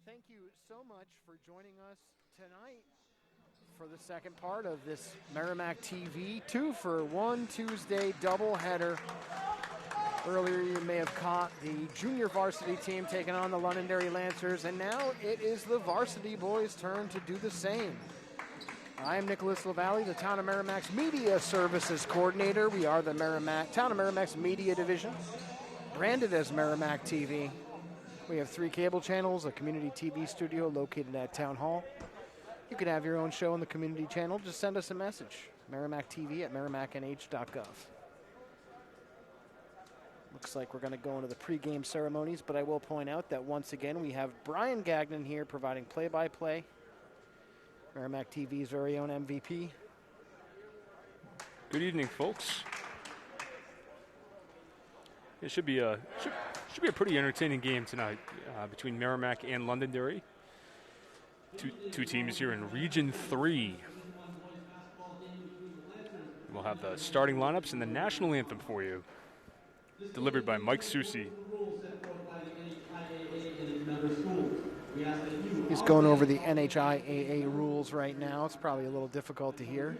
thank you so much for joining us tonight for the second part of this Merrimack TV 2-for-1 Tuesday doubleheader. Earlier you may have caught the junior varsity team taking on the Londonderry Lancers, and now it is the varsity boys' turn to do the same. I am Nicholas LaValle, the Town of Merrimack's Media Services Coordinator. We are the Town of Merrimack's Media Division, branded as Merrimack TV. We have 3 cable channels, a community TV studio located at Town Hall. You can have your own show on the community channel. Just send us a message, merrimackTV@merrimacknh.gov. Looks like we're going to go into the pregame ceremonies, but I will point out that once again we have Brian Gagnon here providing play-by-play. Merrimack TV's very own MVP. Good evening, folks. It should be a pretty entertaining game tonight between Merrimack and Londonderry. Two teams here in Region 3. We'll have the starting lineups and the national anthem for you, delivered by Mike Susi. He's going over the NHIAA rules right now. It's probably a little difficult to hear.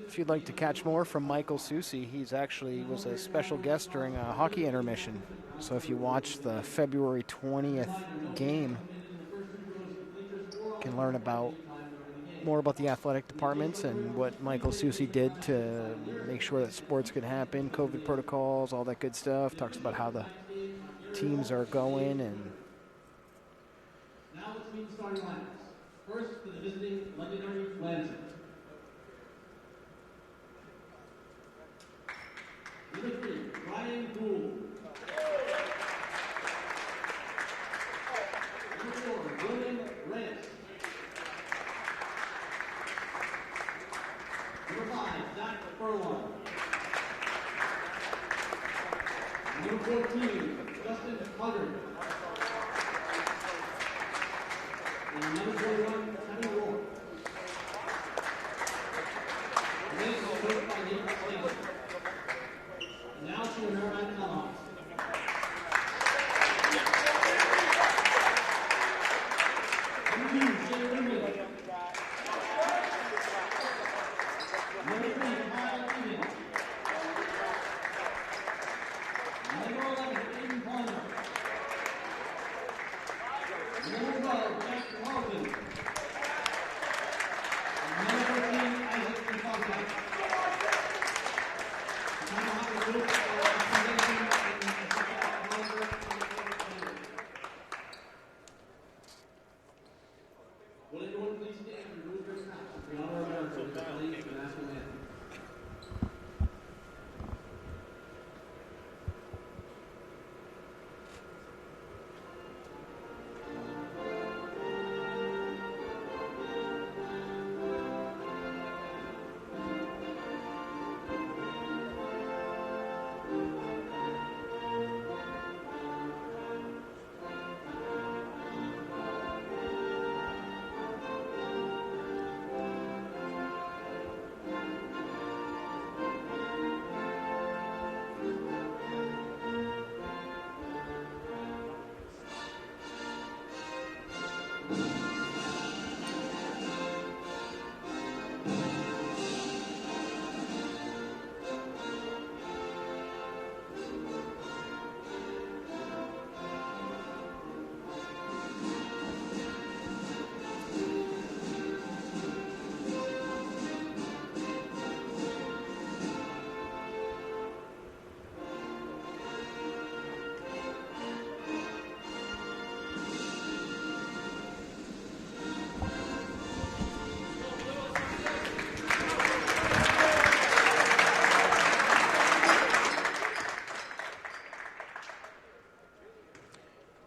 If you'd like to catch more from Michael Susi, he's actually was a special guest during a hockey intermission. So if you watch the February 20th game, you can learn more about the athletic departments and what Michael Susi did to make sure that sports could happen, COVID protocols, all that good stuff. Talks about how the teams are going. And now let's meet the starting lineups. First, for the visiting Londonderry Lancers. Number 3, Ryan Gould. Number 4, William Reyes. Number 5, Zach Furlong. Number 14, Justin Huggard. And number 41, Kevin Ward. The race is coached by Nate Stanley. Now to the Merrimack Tomahawks. Number 2, Shane Wimbley. Number 3, Kyle Egan. Number 11, Aiden Palmer. Number 12, Jack Carlton. Number 13, Isaac Fonseca. Will everyone please stand and remove their caps in honor of America with the playing of the national anthem?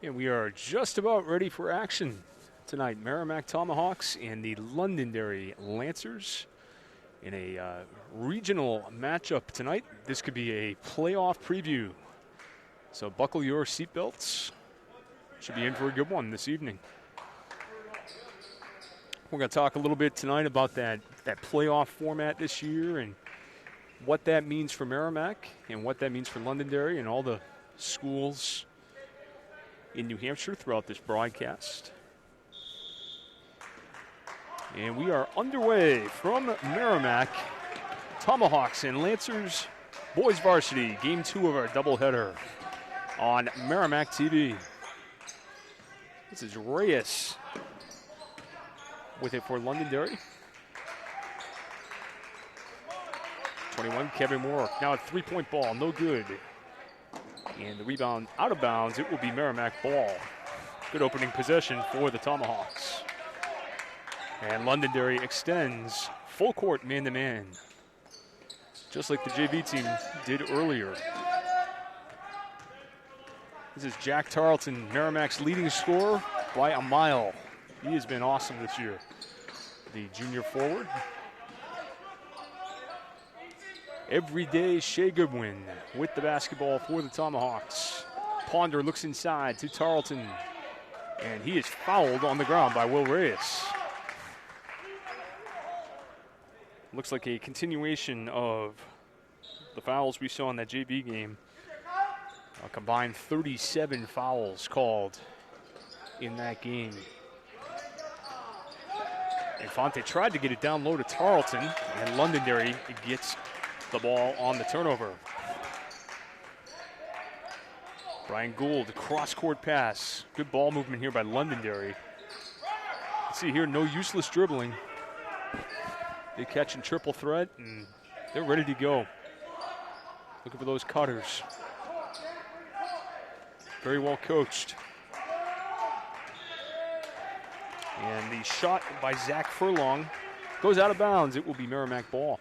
And we are just about ready for action tonight. Merrimack Tomahawks and the Londonderry Lancers in a regional matchup tonight. This could be a playoff preview. So buckle your seatbelts. Should be in for a good one this evening. We're going to talk a little bit tonight about that playoff format this year and what that means for Merrimack and what that means for Londonderry and all the schools in New Hampshire throughout this broadcast. And we are underway from Merrimack. Tomahawks and Lancers boys varsity, game 2 of our doubleheader on Merrimack TV. This is Reyes with it for Londonderry. 21, Kevin Moore. Now a 3-point ball, no good. And the rebound out of bounds, it will be Merrimack ball. Good opening possession for the Tomahawks. And Londonderry extends full court man-to-man, just like the JV team did earlier. This is Jack Tarleton, Merrimack's leading scorer by a mile. He has been awesome this year, the junior forward. Everyday Shea Goodwin with the basketball for the Tomahawks. Ponder looks inside to Tarleton, and he is fouled on the ground by Will Reyes. Looks like a continuation of the fouls we saw in that JV game. A combined 37 fouls called in that game. Infante tried to get it down low to Tarleton, and Londonderry gets the ball on the turnover. Brian Gould, cross-court pass. Good ball movement here by Londonderry. Let's see here, no useless dribbling. They catch in triple threat, and they're ready to go. Looking for those cutters. Very well coached. And the shot by Zach Furlong goes out of bounds. It will be Merrimack ball.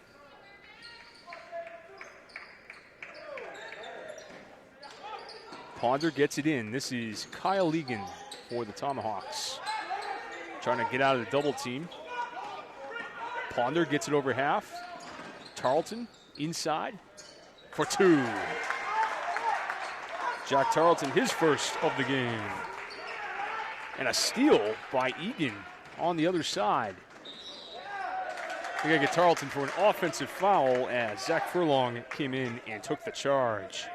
Ponder gets it in. This is Kyle Egan for the Tomahawks. Trying to get out of the double team. Ponder gets it over half. Tarleton inside for 2. Jack Tarleton, his first of the game. And a steal by Egan on the other side. We got to get Tarleton for an offensive foul as Zach Furlong came in and took the charge.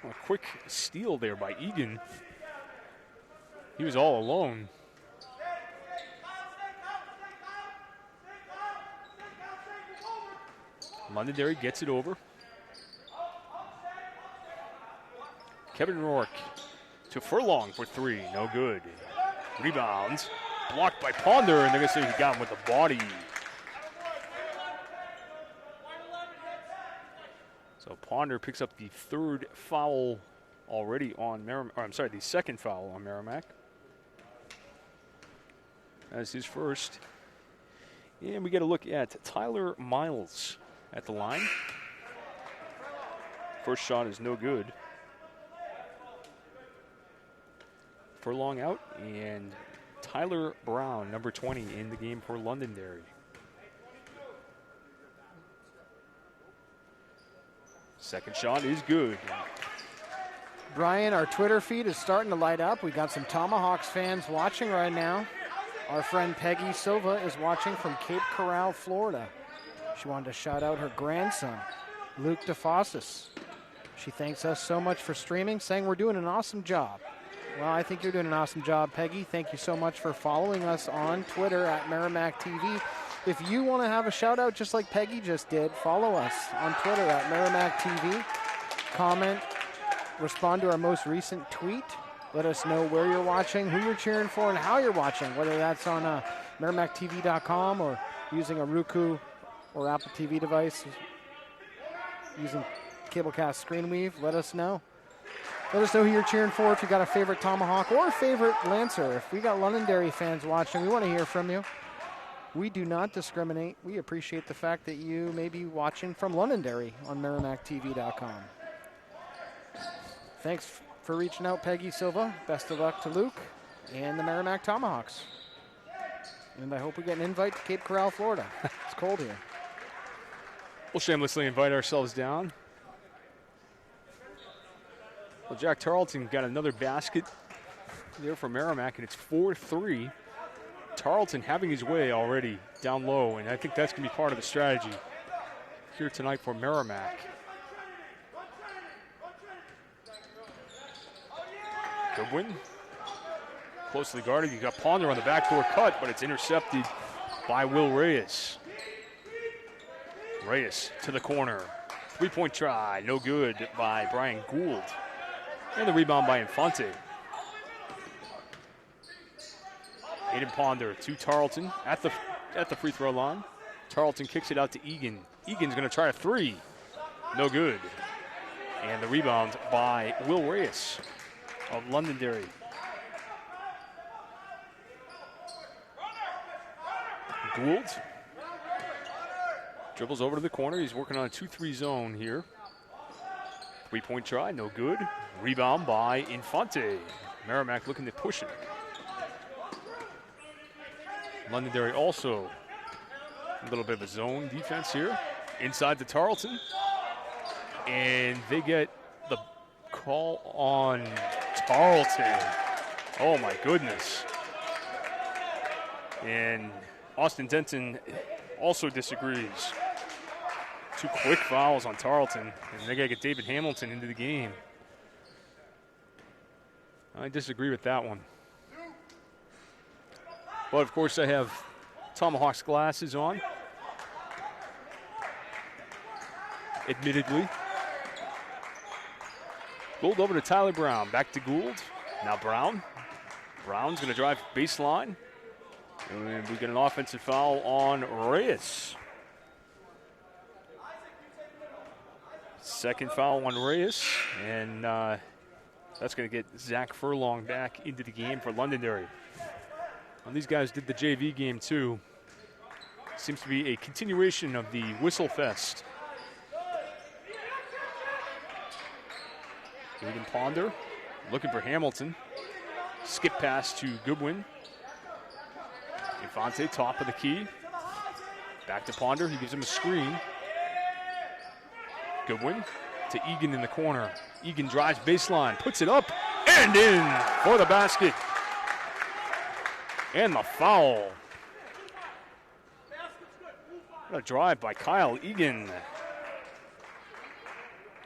A quick steal there by Egan. He was all alone. Londonderry gets it over. Kevin Rourke to Furlong for 3, no good. Rebound, blocked by Ponder, and they're going to say he got him with the body. So Ponder picks up the 3rd foul already on Merrimack, the 2nd foul on Merrimack. That's his first. And we get a look at Tyler Miles at the line. First shot is no good. Furlong out, and Tyler Brown, number 20, in the game for Londonderry. Second shot is good. Brian, our Twitter feed is starting to light up. We got some Tomahawks fans watching right now. Our friend Peggy Silva is watching from Cape Coral, Florida. She wanted to shout out her grandson, Luke DeFossis. She thanks us so much for streaming, saying we're doing an awesome job. Well, I think you're doing an awesome job, Peggy. Thank you so much for following us on Twitter at Merrimack TV. If you want to have a shout out just like Peggy just did, follow us on Twitter at Merrimack TV. Comment, respond to our most recent tweet. Let us know where you're watching, who you're cheering for, and how you're watching, whether that's on MerrimackTV.com or using a Roku or Apple TV device, using Cablecast ScreenWeave. Let us know. Let us know who you're cheering for, if you got a favorite Tomahawk or a favorite Lancer. If we got Londonderry fans watching, we want to hear from you. We do not discriminate. We appreciate the fact that you may be watching from Londonderry on MerrimackTV.com. Thanks for reaching out, Peggy Silva. Best of luck to Luke and the Merrimack Tomahawks. And I hope we get an invite to Cape Coral, Florida. It's cold here. We'll shamelessly invite ourselves down. Well, Jack Tarleton got another basket there for Merrimack, and it's 4-3. Tarleton having his way already down low, and I think that's going to be part of the strategy here tonight for Merrimack. Goodwin, closely guarded. You got Ponder on the backdoor cut, but it's intercepted by Will Reyes. Reyes to the corner. 3-point try, no good by Brian Gould. And the rebound by Infante. Aiden Ponder to Tarleton at the free throw line. Tarleton kicks it out to Egan. Egan's going to try a three. No good. And the rebound by Will Reyes of Londonderry. Gould dribbles over to the corner. He's working on a 2-3 zone here. 3-point try, no good. Rebound by Infante. Merrimack looking to push it. Londonderry also a little bit of a zone defense here. Inside to Tarleton. And they get the call on Tarleton. Oh my goodness. And Austin Denton also disagrees. 2 quick fouls on Tarleton, and they got to get David Hamilton into the game. I disagree with that one. But of course, I have Tomahawks glasses on. Admittedly. Gould over to Tyler Brown. Back to Gould. Now Brown. Brown's going to drive baseline. And we get an offensive foul on Reyes. Second foul on Reyes. And that's going to get Zach Furlong back into the game for Londonderry. Well, these guys did the JV game too. Seems to be a continuation of the Whistle Fest. Aiden Ponder looking for Hamilton. Skip pass to Goodwin. Infante, top of the key. Back to Ponder. He gives him a screen. Goodwin to Egan in the corner. Egan drives baseline, puts it up, and in for the basket. And the foul. What a drive by Kyle Egan.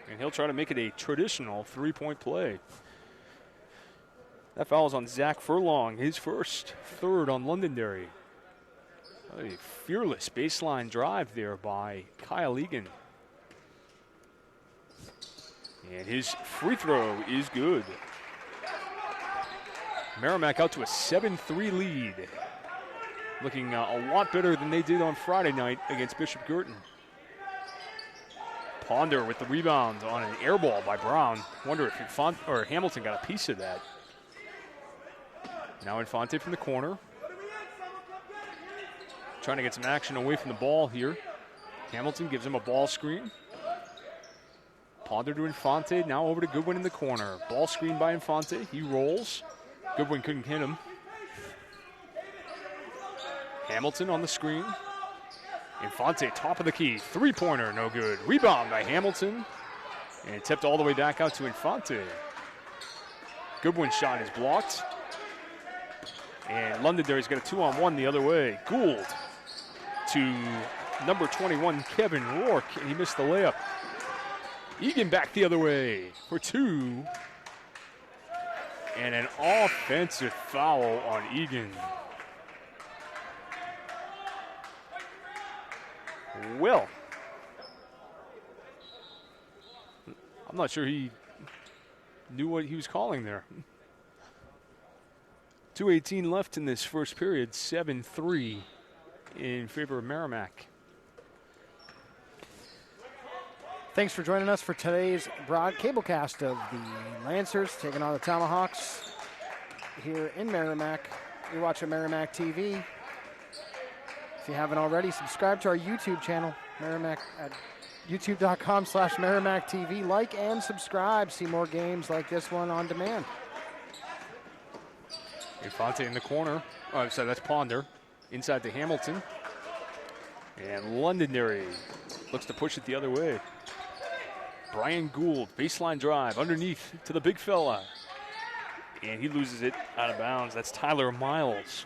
And he'll try to make it a traditional 3-point play. That foul is on Zach Furlong, his first, third on Londonderry. A fearless baseline drive there by Kyle Egan. And his free throw is good. Merrimack out to a 7-3 lead. Looking a lot better than they did on Friday night against Bishop Girton. Ponder with the rebound on an air ball by Brown. Wonder if Hamilton got a piece of that. Now Infante from the corner. Trying to get some action away from the ball here. Hamilton gives him a ball screen. Ponder to Infante, now over to Goodwin in the corner. Ball screen by Infante, he rolls. Goodwin couldn't hit him. Hamilton on the screen. Infante, top of the key, 3-pointer, no good. Rebound by Hamilton, and tipped all the way back out to Infante. Goodwin's shot is blocked. And Londonderry's got a 2-on-1 the other way. Gould to number 21, Kevin Rourke, and he missed the layup. Egan back the other way for 2. And an offensive foul on Egan. Well, I'm not sure he knew what he was calling there. 2:18 left in this first period, 7-3 in favor of Merrimack. Thanks for joining us for today's cablecast of the Lancers taking on the Tomahawks here in Merrimack. You're watching Merrimack TV. If you haven't already, subscribe to our YouTube channel, Merrimack, at youtube.com/Merrimack TV. Like and subscribe. See more games like this one on demand. Infante in the corner. Oh, so that's Ponder. Inside to Hamilton. And Londonderry looks to push it the other way. Brian Gould, baseline drive, underneath to the big fella. And he loses it out of bounds. That's Tyler Miles.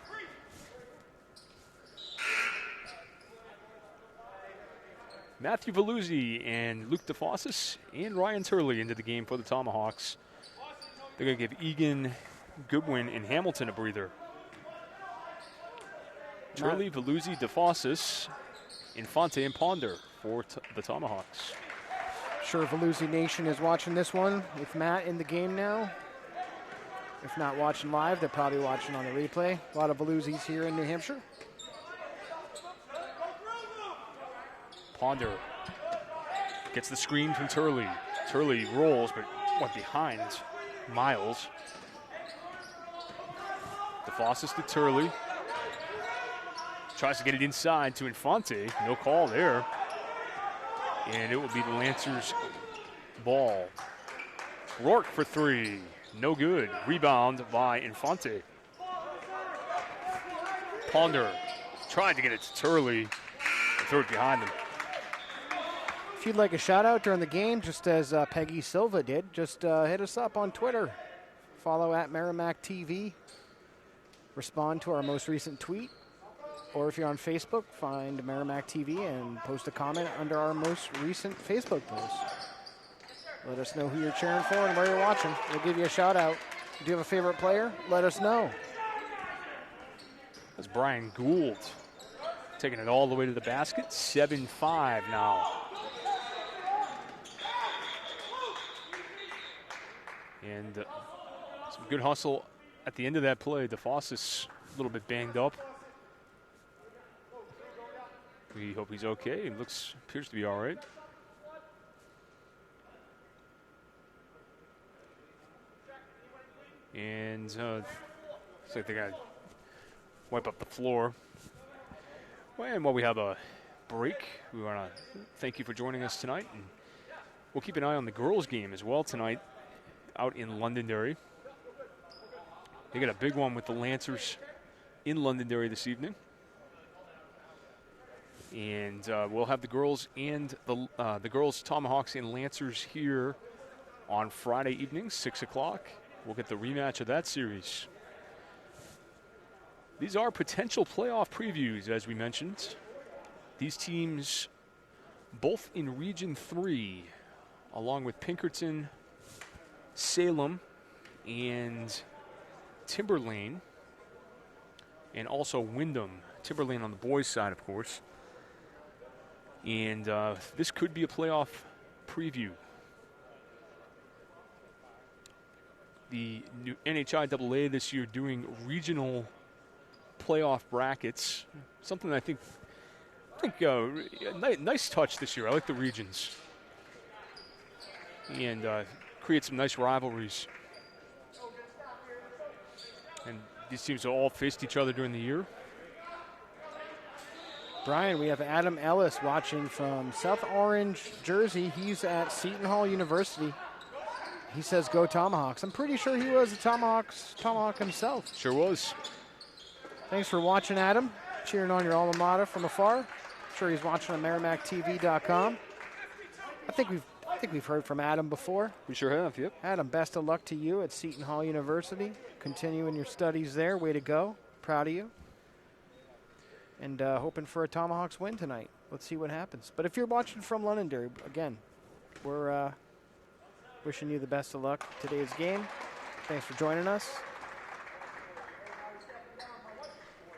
Matthew Veluzzi and Luke DeFossis and Ryan Turley into the game for the Tomahawks. They're going to give Egan, Goodwin, and Hamilton a breather. Turley, Veluzzi, DeFossis, Infante, and Ponder for the Tomahawks. Sure, Veluzzi Nation is watching this one with Matt in the game now. If not watching live, they're probably watching on the replay. A lot of Veluzzis here in New Hampshire. Ponder gets the screen from Turley. Turley rolls, but went behind Miles. DeFossis to Turley. Tries to get it inside to Infante. No call there. And it will be the Lancers' ball. Rourke for three. No good. Rebound by Infante. Ponder tried to get it to Turley. Threw it behind him. If you'd like a shout out during the game, just as Peggy Silva did, just hit us up on Twitter. Follow at Merrimack TV. Respond to our most recent tweet. Or if you're on Facebook, find Merrimack TV and post a comment under our most recent Facebook post. Let us know who you're cheering for and where you're watching. We'll give you a shout out. Do you have a favorite player? Let us know. That's Brian Gould taking it all the way to the basket. 7-5 now. And some good hustle at the end of that play. DeFossis a little bit banged up. We hope he's okay. He appears to be all right. And looks like they got to wipe up the floor. Well, and while we have a break, we want to thank you for joining us tonight. And we'll keep an eye on the girls' game as well tonight out in Londonderry. They got a big one with the Lancers in Londonderry this evening. And we'll have the girls and the girls Tomahawks and Lancers here on Friday evening, 6 o'clock. We'll get the rematch of that series. These are potential playoff previews, as we mentioned. These teams both in Region 3, along with Pinkerton, Salem, and Timberlane, and also Wyndham. Timberlane on the boys' side, of course. And this could be a playoff preview. The new NHIAA this year doing regional playoff brackets. Something I think nice touch this year. I like the regions. And create some nice rivalries. And these teams have all faced each other during the year. Brian, we have Adam Ellis watching from South Orange, Jersey. He's at Seton Hall University. He says, go Tomahawks. I'm pretty sure he was a Tomahawk himself. Sure was. Thanks for watching, Adam. Cheering on your alma mater from afar. I'm sure he's watching on MerrimackTV.com. I think we've heard from Adam before. We sure have, yep. Adam, best of luck to you at Seton Hall University. Continuing your studies there. Way to go. Proud of you. And hoping for a Tomahawks win tonight. Let's see what happens. But if you're watching from Londonderry, again, we're wishing you the best of luck today's game. Thanks for joining us.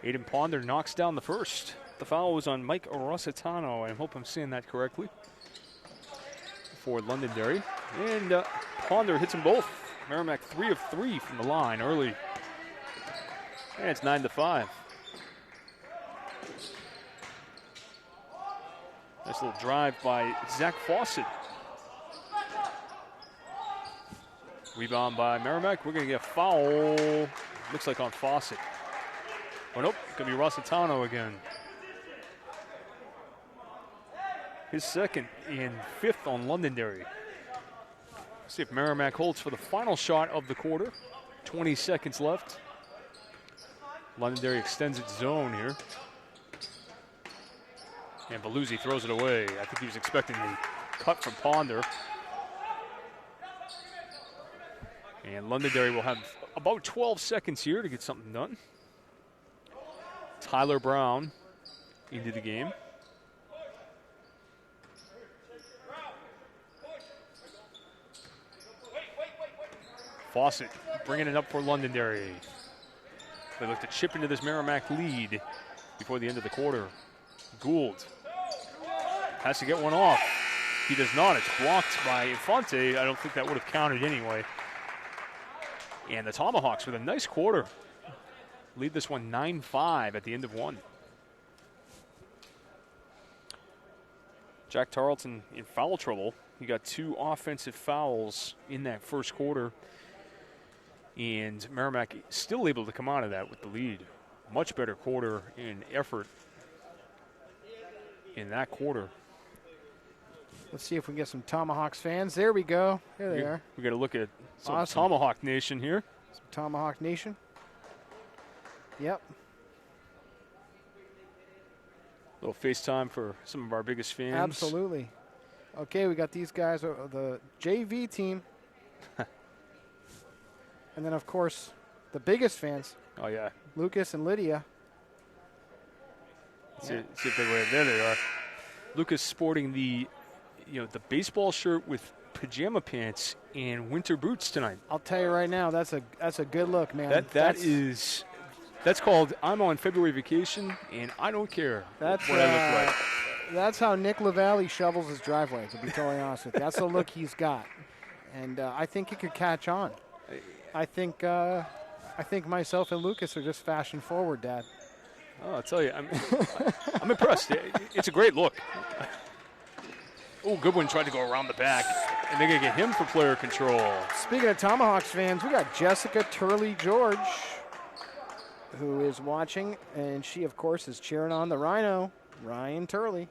Aiden Ponder knocks down the first. The foul was on Mike Rossitano. I hope I'm saying that correctly. For Londonderry. And Ponder hits them both. Merrimack 3 of 3 from the line early. And it's 9-5. Nice little drive by Zach Fawcett. Rebound by Merrimack. We're going to get a foul. Looks like on Fawcett. Oh, nope. Going to be Rossitano again. His second and fifth on Londonderry. See if Merrimack holds for the final shot of the quarter. 20 seconds left. Londonderry extends its zone here. And Veluzzi throws it away. I think he was expecting the cut from Ponder. And Londonderry will have about 12 seconds here to get something done. Tyler Brown into the game. Fawcett bringing it up for Londonderry. They look to chip into this Merrimack lead before the end of the quarter. Gould has to get one off. He does not. It's blocked by Infante. I don't think that would have counted anyway. And the Tomahawks with a nice quarter lead this one 9-5 at the end of one. Jack Tarleton in foul trouble. He got 2 offensive fouls in that first quarter. And Merrimack still able to come out of that with the lead. Much better quarter in effort in that quarter. Let's see if we can get some Tomahawks fans. There we go. There they are. We got to look at some Awesome. Tomahawk Nation here. Some Tomahawk Nation. Yep. Little FaceTime for some of our biggest fans. Absolutely. Okay, we got these guys, the JV team. And then, of course, the biggest fans, Oh, yeah. Lucas and Lydia. See if they were there. They are. Lucas sporting the baseball shirt with pajama pants and winter boots tonight. I'll tell you right now, that's a good look, man. That's called I'm on February vacation and I don't care what I look like. That's how Nick LaValle shovels his driveway, to be totally honest with you. That's the look he's got. And I think it could catch on. I think myself and Lucas are just fashion forward, Dad. Oh, I'll tell you, I'm impressed. It's a great look. Oh, Goodwin tried to go around the back, and they're going to get him for player control. Speaking of Tomahawks fans, we got Jessica Turley-George, who is watching, and she, of course, is cheering on the Rhino, Ryan Turley.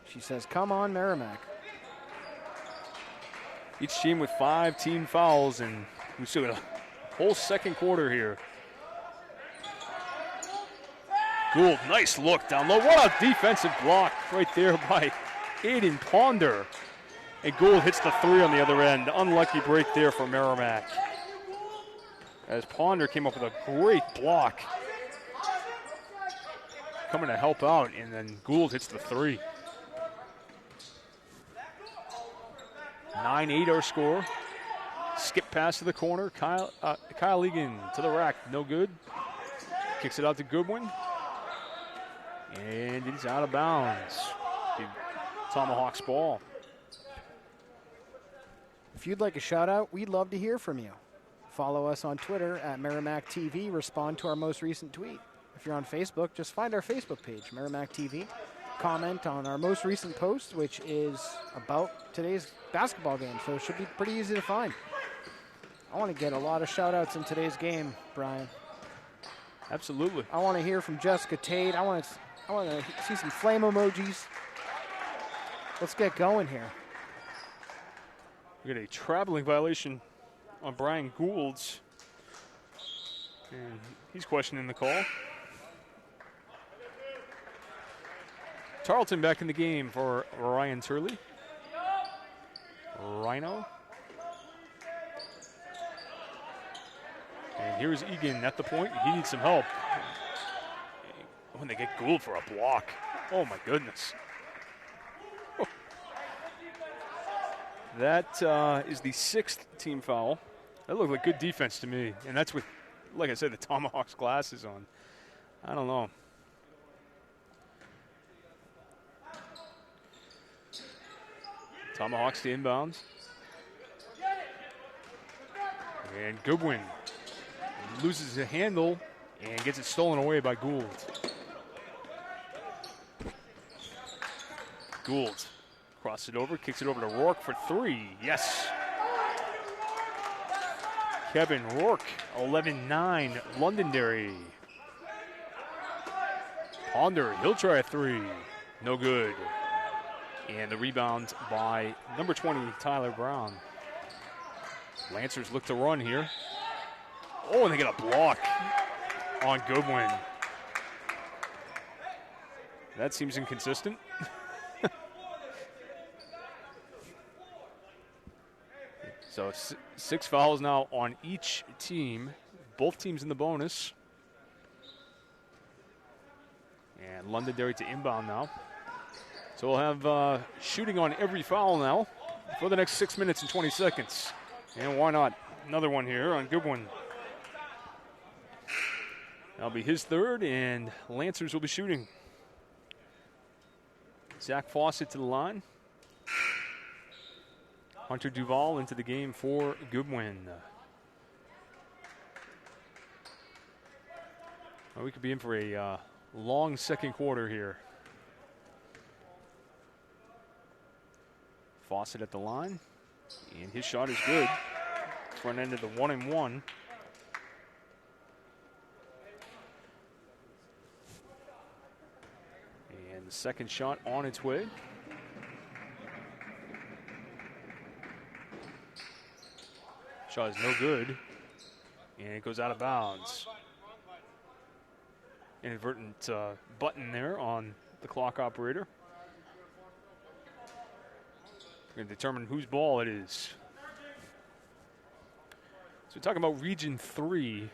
She says, come on, Merrimack. Each team with 5 team fouls, and we still got a whole second quarter here. Gould, nice look down low. What a defensive block right there by Aiden Ponder. And Gould hits the 3 on the other end. Unlucky break there for Merrimack. As Ponder came up with a great block. Coming to help out, and then Gould hits the 3. 9-8 our score. Skip pass to the corner. Kyle Egan to the rack. No good. Kicks it out to Goodwin. And he's out of bounds. Tomahawks ball. If you'd like a shout-out, we'd love to hear from you. Follow us on Twitter at Merrimack TV. Respond to our most recent tweet. If you're on Facebook, just find our Facebook page, Merrimack TV. Comment on our most recent post, which is about today's basketball game, so it should be pretty easy to find. I want to get a lot of shout-outs in today's game, Brian. Absolutely. I want to hear from Jessica Tate. I want to see some flame emojis. Let's get going here. We got a traveling violation on Brian Gould's. And he's questioning the call. Tarleton back in the game for Ryan Turley. Rhino. And here's Egan at the point. He needs some help. When they get Gould for a block. Oh, my goodness. Oh. That is the 6th team foul. That looked like good defense to me. And that's with, like I said, the Tomahawks glasses on. I don't know. Tomahawks to inbounds. And Goodwin loses the handle and gets it stolen away by Gould. Gould crosses it over, kicks it over to Rourke for 3. Yes. Kevin Rourke, 11-9, Londonderry. Ponder, he'll try a 3. No good. And the rebound by number 20, Tyler Brown. Lancers look to run here. Oh, and they get a block on Goodwin. That seems inconsistent. So 6 fouls now on each team. Both teams in the bonus. And Londonderry to inbound now. So we'll have shooting on every foul now for the next 6 minutes and 20 seconds. And why not? Another one here on Goodwin. That'll be his third, and Lancers will be shooting. Zach Fawcett to the line. Hunter Duval into the game for Goodwin. Well, we could be in for a long second quarter here. Fawcett at the line, and his shot is good. Front end of the 1-and-1. And the second shot on its way. Shot is no good, and it goes out of bounds. Inadvertent button there on the clock operator. We're going to determine whose ball it is. So we're talking about Region 3,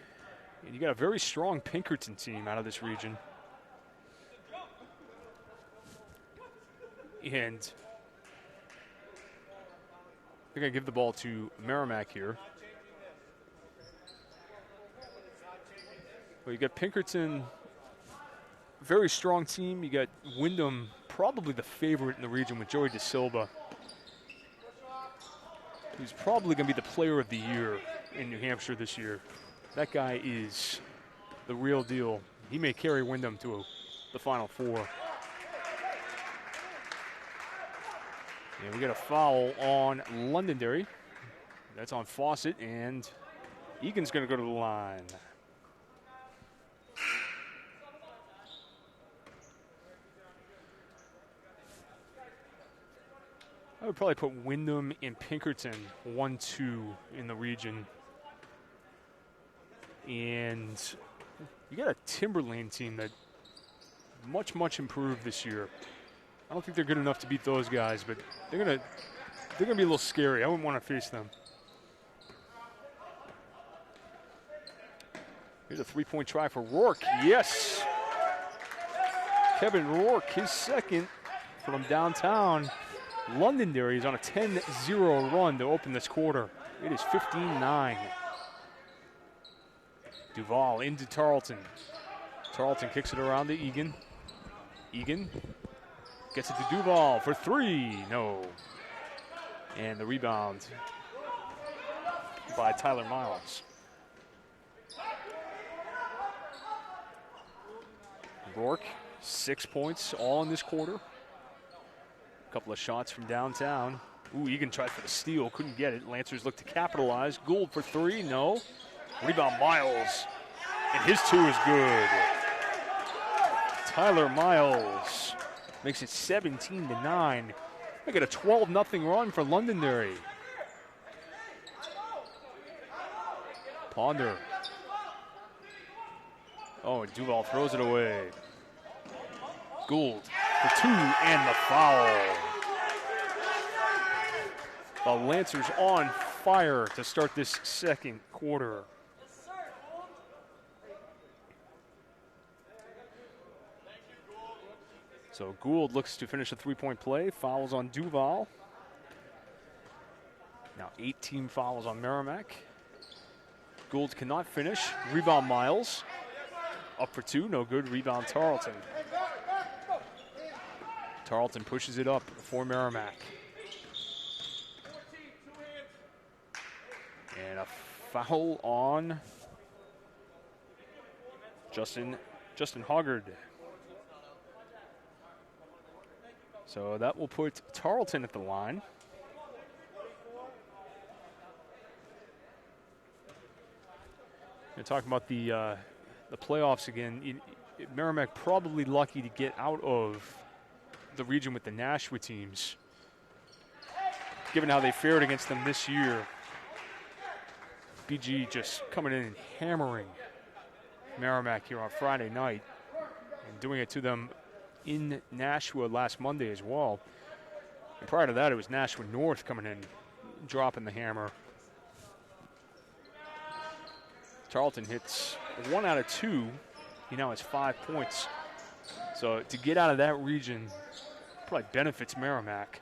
and you got a very strong Pinkerton team out of this region. And they're going to give the ball to Merrimack here. Well, you got Pinkerton, very strong team. You got Wyndham, probably the favorite in the region with Joey DeSilva, who's probably going to be the player of the year in New Hampshire this year. That guy is the real deal. He may carry Wyndham to the Final Four. And we got a foul on Londonderry. That's on Fawcett, and Egan's going to go to the line. I would probably put Wyndham and Pinkerton 1-2 in the region. And you got a Timberlane team that much improved this year. I don't think they're good enough to beat those guys, but they're gonna be a little scary. I wouldn't want to face them. Here's a three-point try for Rourke. Yes. Kevin Rourke, his second from downtown. Londonderry is on a 10-0 run to open this quarter. It is 15-9. Duval into Tarleton. Tarleton kicks it around to Egan. Egan gets it to Duval for three. No. And the rebound by Tyler Miles. Rourke, 6 points all in this quarter. A couple of shots from downtown. Ooh, Egan tried for the steal, couldn't get it. Lancers look to capitalize. Gould for three, no. Rebound Miles, and his two is good. Tyler Miles makes it 17-9. They get a 12-0 run for Londonderry. Ponder. Oh, and Duval throws it away. Gould for two and the foul. The Lancers on fire to start this second quarter. So Gould looks to finish a three-point play. Fouls on Duval. Now 18 fouls on Merrimack. Gould cannot finish. Rebound Miles. Up for two, no good. Rebound Tarleton. Tarleton pushes it up for Merrimack. And a foul on Justin Hoggard. So that will put Tarleton at the line. We're talking about the playoffs again. Merrimack probably lucky to get out of the region with the Nashua teams, given how they fared against them this year. BG just coming in and hammering Merrimack here on Friday night and doing it to them in Nashua last Monday as well. And prior to that, it was Nashua North coming in, dropping the hammer. Tarleton hits 1 out of 2. He now has 5 points. So to get out of that region probably benefits Merrimack.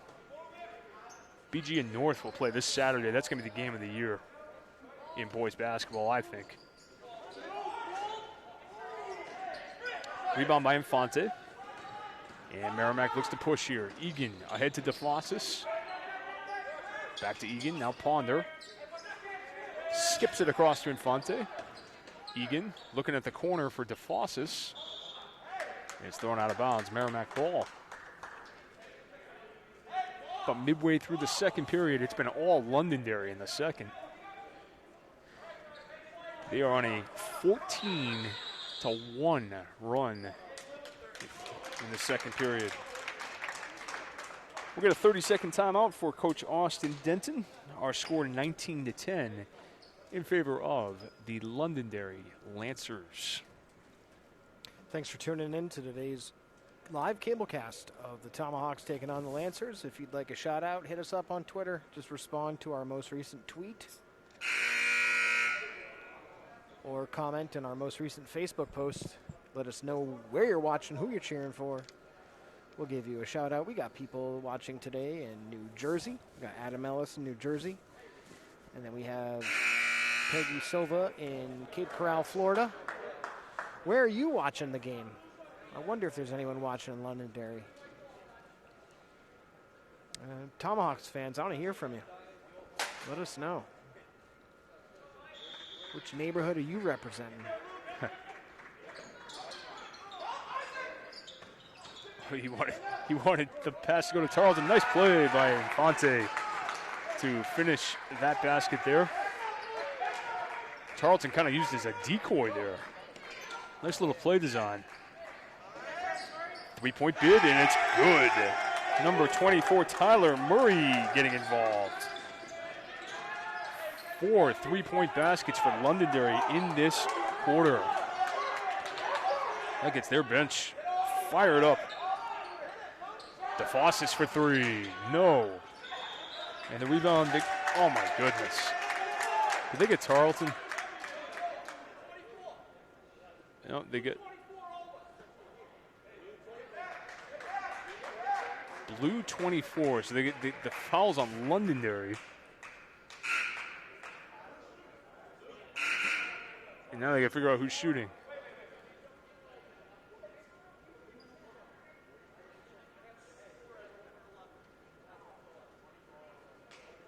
BG and North will play this Saturday. That's going to be the game of the year. in boys basketball, I think. Rebound by Infante. And Merrimack looks to push here. Egan ahead to DeFossis. Back to Egan, now Ponder. Skips it across to Infante. Egan looking at the corner for DeFossis. It's thrown out of bounds, Merrimack ball. But midway through the second period, it's been all Londonderry in the second. They are on a 14-1 run in the second period. We'll get a 30-second timeout for Coach Austin Denton. Our score 19-10 in favor of the Londonderry Lancers. Thanks for tuning in to today's live cablecast of the Tomahawks taking on the Lancers. If you'd like a shout out, hit us up on Twitter. Just respond to our most recent tweet or comment in our most recent Facebook post. Let us know where you're watching, who you're cheering for. We'll give you a shout out. We got people watching today in New Jersey. We got Adam Ellis in New Jersey. And then we have Peggy Silva in Cape Coral, Florida. Where are you watching the game? I wonder if there's anyone watching in Londonderry. Tomahawks fans, I want to hear from you. Let us know. Which neighborhood are you representing? He wanted the pass to go to Tarleton. Nice play by Infante to finish that basket there. Tarleton kind of used as a decoy there. Nice little play design. Three-point bid, and it's good. Number 24, Tyler Murray, getting involved. 4 3-point baskets for Londonderry in this quarter. That gets their bench fired up. DeFossis for three. No. And the rebound, oh my goodness. Did they get Tarleton? No, they get blue 24, so they get the fouls on Londonderry. And now they got to figure out who's shooting.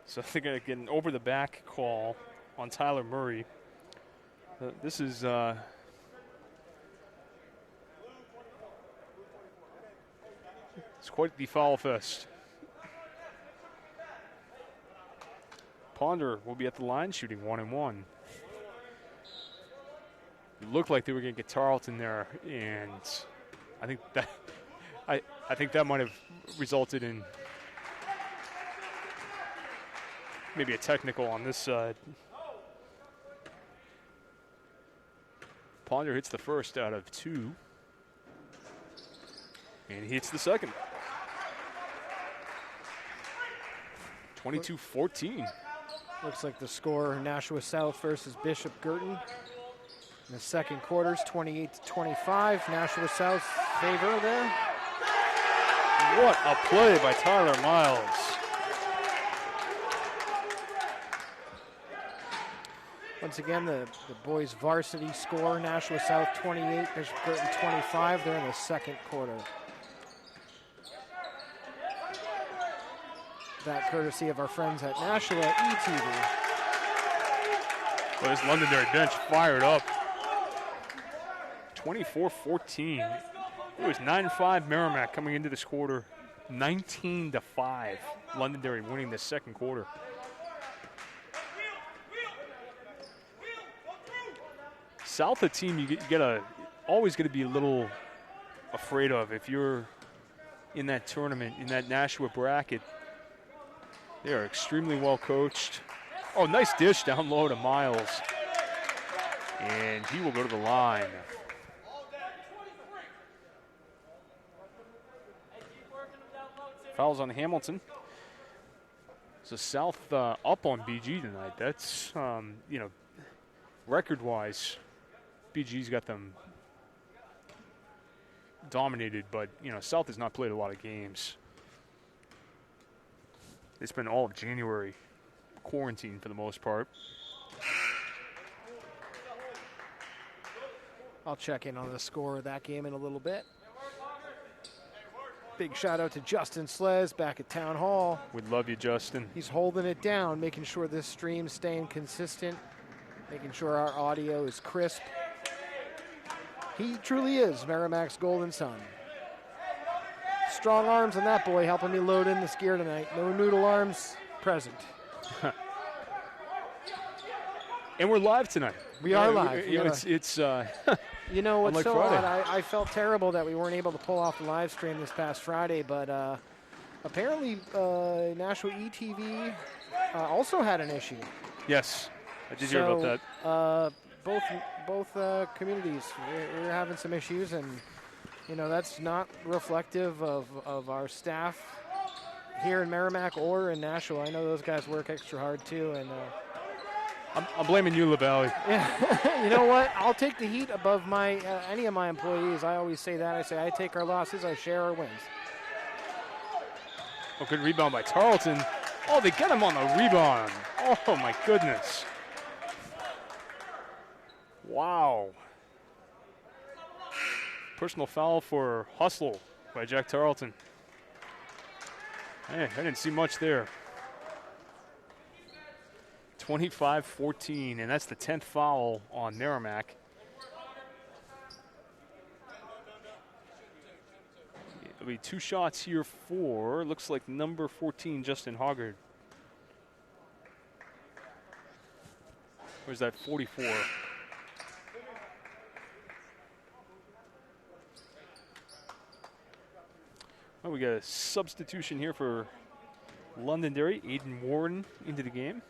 So they're going to get an over-the-back call on Tyler Murray. This is it's quite the foul fest. Ponder will be at the line shooting 1-1. It looked like they were going to get Tarleton there, and I think that I think that might have resulted in maybe a technical on this side. Ponder hits the first out of two, and he hits the second. 22-14. Looks like the score, Nashua South versus Bishop Girton. In the second quarter's 28-25. Nashua South favor there. What a play by Tyler Miles. Once again, the boys' varsity score, Nashua South 28, Bishop Girton 25. They're in the second quarter. That courtesy of our friends at Nashua ETV. Well, this Londonderry bench fired up. 24-14. It was 9-5 Merrimack coming into this quarter. 19-5 Londonderry winning the second quarter. South, a team you gotta always going to be a little afraid of if you're in that tournament, in that Nashua bracket. They are extremely well coached. Oh, nice dish down low to Miles. And he will go to the line. Fouls on Hamilton. So South up on BG tonight. That's, record-wise, BG's got them dominated, but, South has not played a lot of games. It's been all of January quarantine for the most part. I'll check in on the score of that game in a little bit. Big shout out to Justin Slez back at Town Hall. We love you, Justin. He's holding it down, making sure this stream's staying consistent, making sure our audio is crisp. He truly is Merrimack's golden son. Strong arms on that boy, helping me load in this gear tonight. No noodle arms present. And we're live tonight. We are live. It's you know what's unlike so Friday. odd? I felt terrible that we weren't able to pull off the live stream this past Friday, but apparently Nashua ETV also had an issue. Yes, I did hear about that. Both communities we're having some issues, and that's not reflective of our staff here in Merrimack or in Nashua. I know those guys work extra hard too, and I'm blaming you, LaValle. yeah. You know what? I'll take the heat above my any of my employees. I always say that. I say I take our losses, I share our wins. Oh, good rebound by Tarleton. Oh, they get him on the rebound. Oh, my goodness. Wow. Personal foul for Hustle by Jack Tarleton. Hey, I didn't see much there. 25-14, and that's the 10th foul on Merrimack. It'll be 2 shots here for, looks like number 14, Justin Hoggard. Where's that 44? Well, we got a substitution here for Londonderry. Aiden Warren into the game.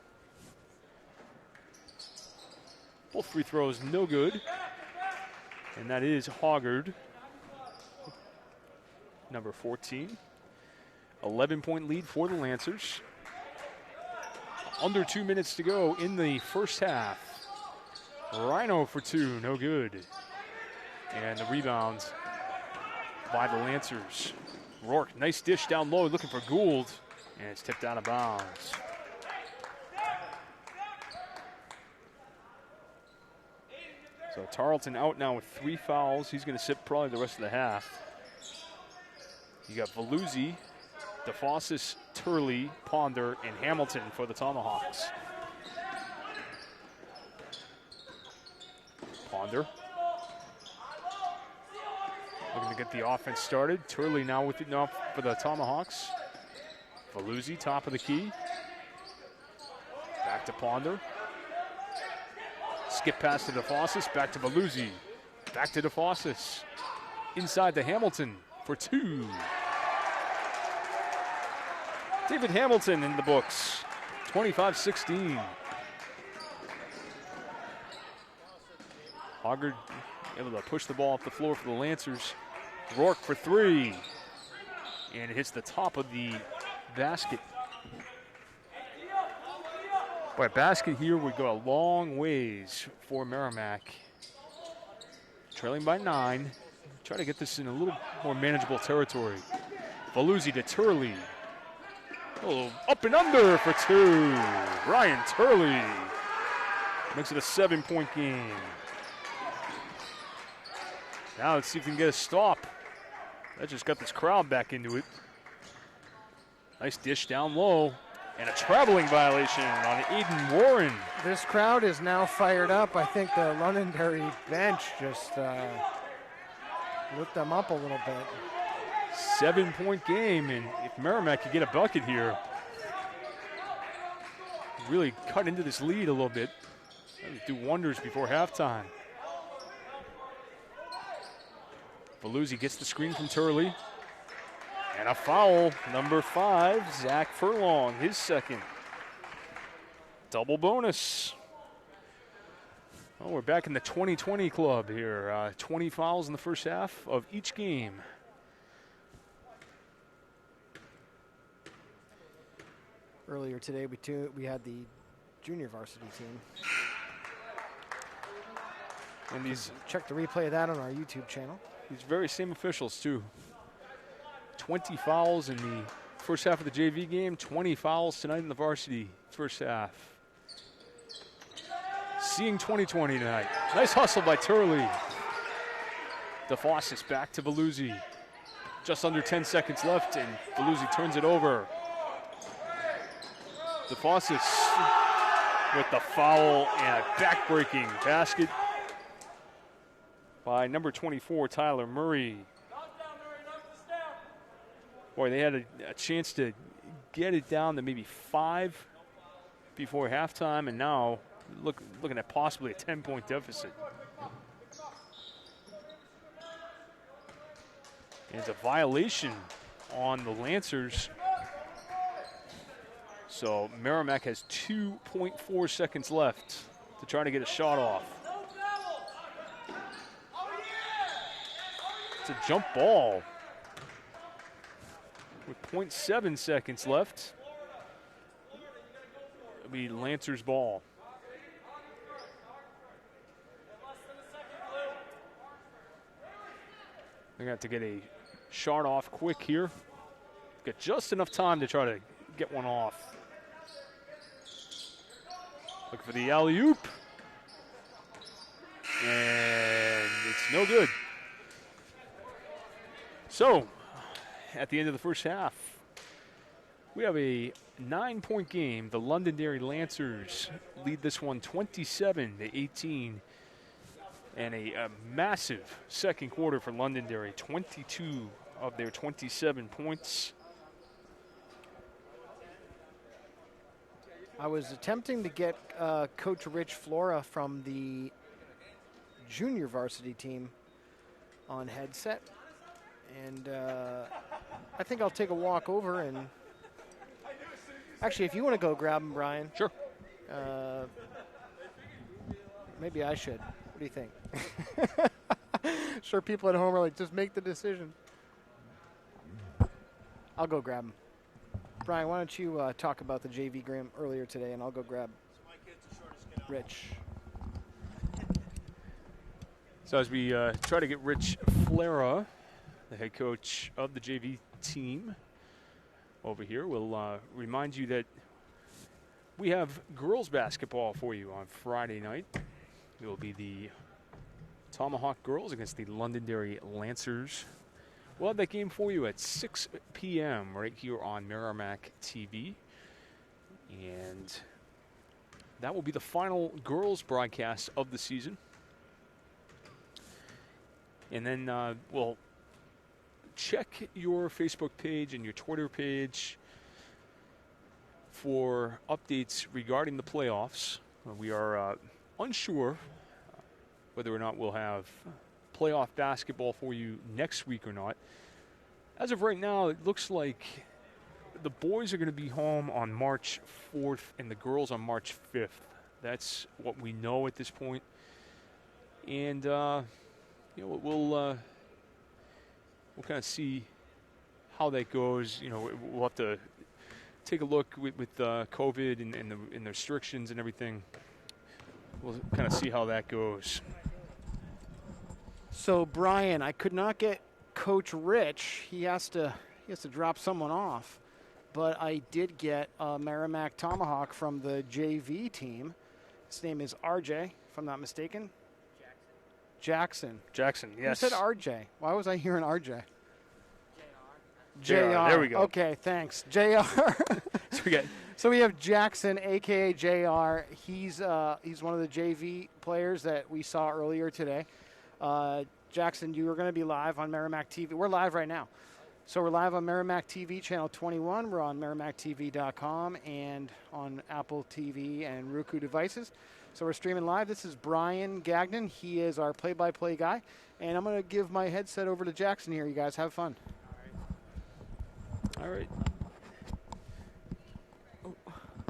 Both free throws no good. And that is Hoggard, number 14. 11-point lead for the Lancers. Under 2 minutes to go in the first half. Rhino for 2, no good. And the rebound by the Lancers. Rourke, nice dish down low, looking for Gould. And it's tipped out of bounds. So Tarleton out now with 3 fouls. He's going to sit probably the rest of the half. You got Veluzzi, DeFossis, Turley, Ponder, and Hamilton for the Tomahawks. Ponder. Looking to get the offense started. Turley now with it now for the Tomahawks. Veluzzi, top of the key. Back to Ponder. Skip pass to DeFossis, back to Veluzzi. Back to DeFossis. Inside to Hamilton for 2. David Hamilton in the books, 25-16. Hoggard able to push the ball off the floor for the Lancers. Rourke for 3. And it hits the top of the basket. Boy, a basket here would go a long ways for Merrimack. Trailing by 9. Try to get this in a little more manageable territory. Veluzzi to Turley. Oh, up and under for 2. Ryan Turley makes it a 7-point game. Now let's see if we can get a stop. That just got this crowd back into it. Nice dish down low. And a traveling violation on Aiden Warren. This crowd is now fired up. I think the Londonderry bench just lit them up a little bit. 7-point game, and if Merrimack could get a bucket here, really cut into this lead a little bit, that would do wonders before halftime. Veluzzi gets the screen from Turley. And a foul, number 5, Zach Furlong, his second. Double bonus. Oh, we're back in the 2020 club here. 20 fouls in the first half of each game. Earlier today, we had the junior varsity team. And these check the replay of that on our YouTube channel. These very same officials, too. 20 fouls in the first half of the JV game, 20 fouls tonight in the varsity first half. Seeing 2020 tonight. Nice hustle by Turley. DeFossis back to Veluzzi. Just under 10 seconds left, and Veluzzi turns it over. DeFossis with the foul and a back-breaking basket by number 24, Tyler Murray. Boy, they had a chance to get it down to maybe 5 before halftime, and now looking at possibly a 10-point deficit. And it's a violation on the Lancers. So Merrimack has 2.4 seconds left to try to get a shot off. It's a jump ball with 0.7 seconds left. It'll be Lancers ball. They're going to have to get a shot off quick here. Got just enough time to try to get one off. Look for the alley-oop. And it's no good. So, at the end of the first half, we have a 9-point game. The Londonderry Lancers lead this one 27-18. And a massive second quarter for Londonderry. 22 of their 27 points. I was attempting to get Coach Rich Flora from the junior varsity team on headset. And I think I'll take a walk over and actually, if you want to go grab him, Brian. Sure. Maybe I should. What do you think? Sure, people at home are like, just make the decision. I'll go grab him. Brian, why don't you talk about the JV game earlier today, and I'll go grab Rich. So as we try to get Rich Flera, the head coach of the JV team, over here, we'll remind you that we have girls basketball for you on Friday night. It will be the Tomahawk girls against the Londonderry Lancers. We'll have that game for you at 6 p.m. right here on Merrimack TV. And that will be the final girls broadcast of the season. And then we'll check your Facebook page and your Twitter page for updates regarding the playoffs. We are unsure whether or not we'll have playoff basketball for you next week or not. As of right now, it looks like the boys are going to be home on March 4th and the girls on March 5th. That's what we know at this point. And we'll kind of see how that goes. We'll have to take a look with COVID and the restrictions and everything. We'll kind of see how that goes. So, Brian, I could not get Coach Rich. He has to drop someone off. But I did get Merrimack Tomahawk from the JV team. His name is RJ, if I'm not mistaken. Jackson, yes. You said RJ. Why was I hearing RJ? JR. There we go. Okay, thanks. JR. So we have Jackson, a.k.a. JR. He's one of the JV players that we saw earlier today. Jackson, you are going to be live on Merrimack TV. We're live right now. So we're live on Merrimack TV, channel 21. We're on merrimacktv.com and on Apple TV and Roku devices. So we're streaming live. This is Brian Gagnon. He is our play-by-play guy. And I'm going to give my headset over to Jackson here. You guys have fun. All right.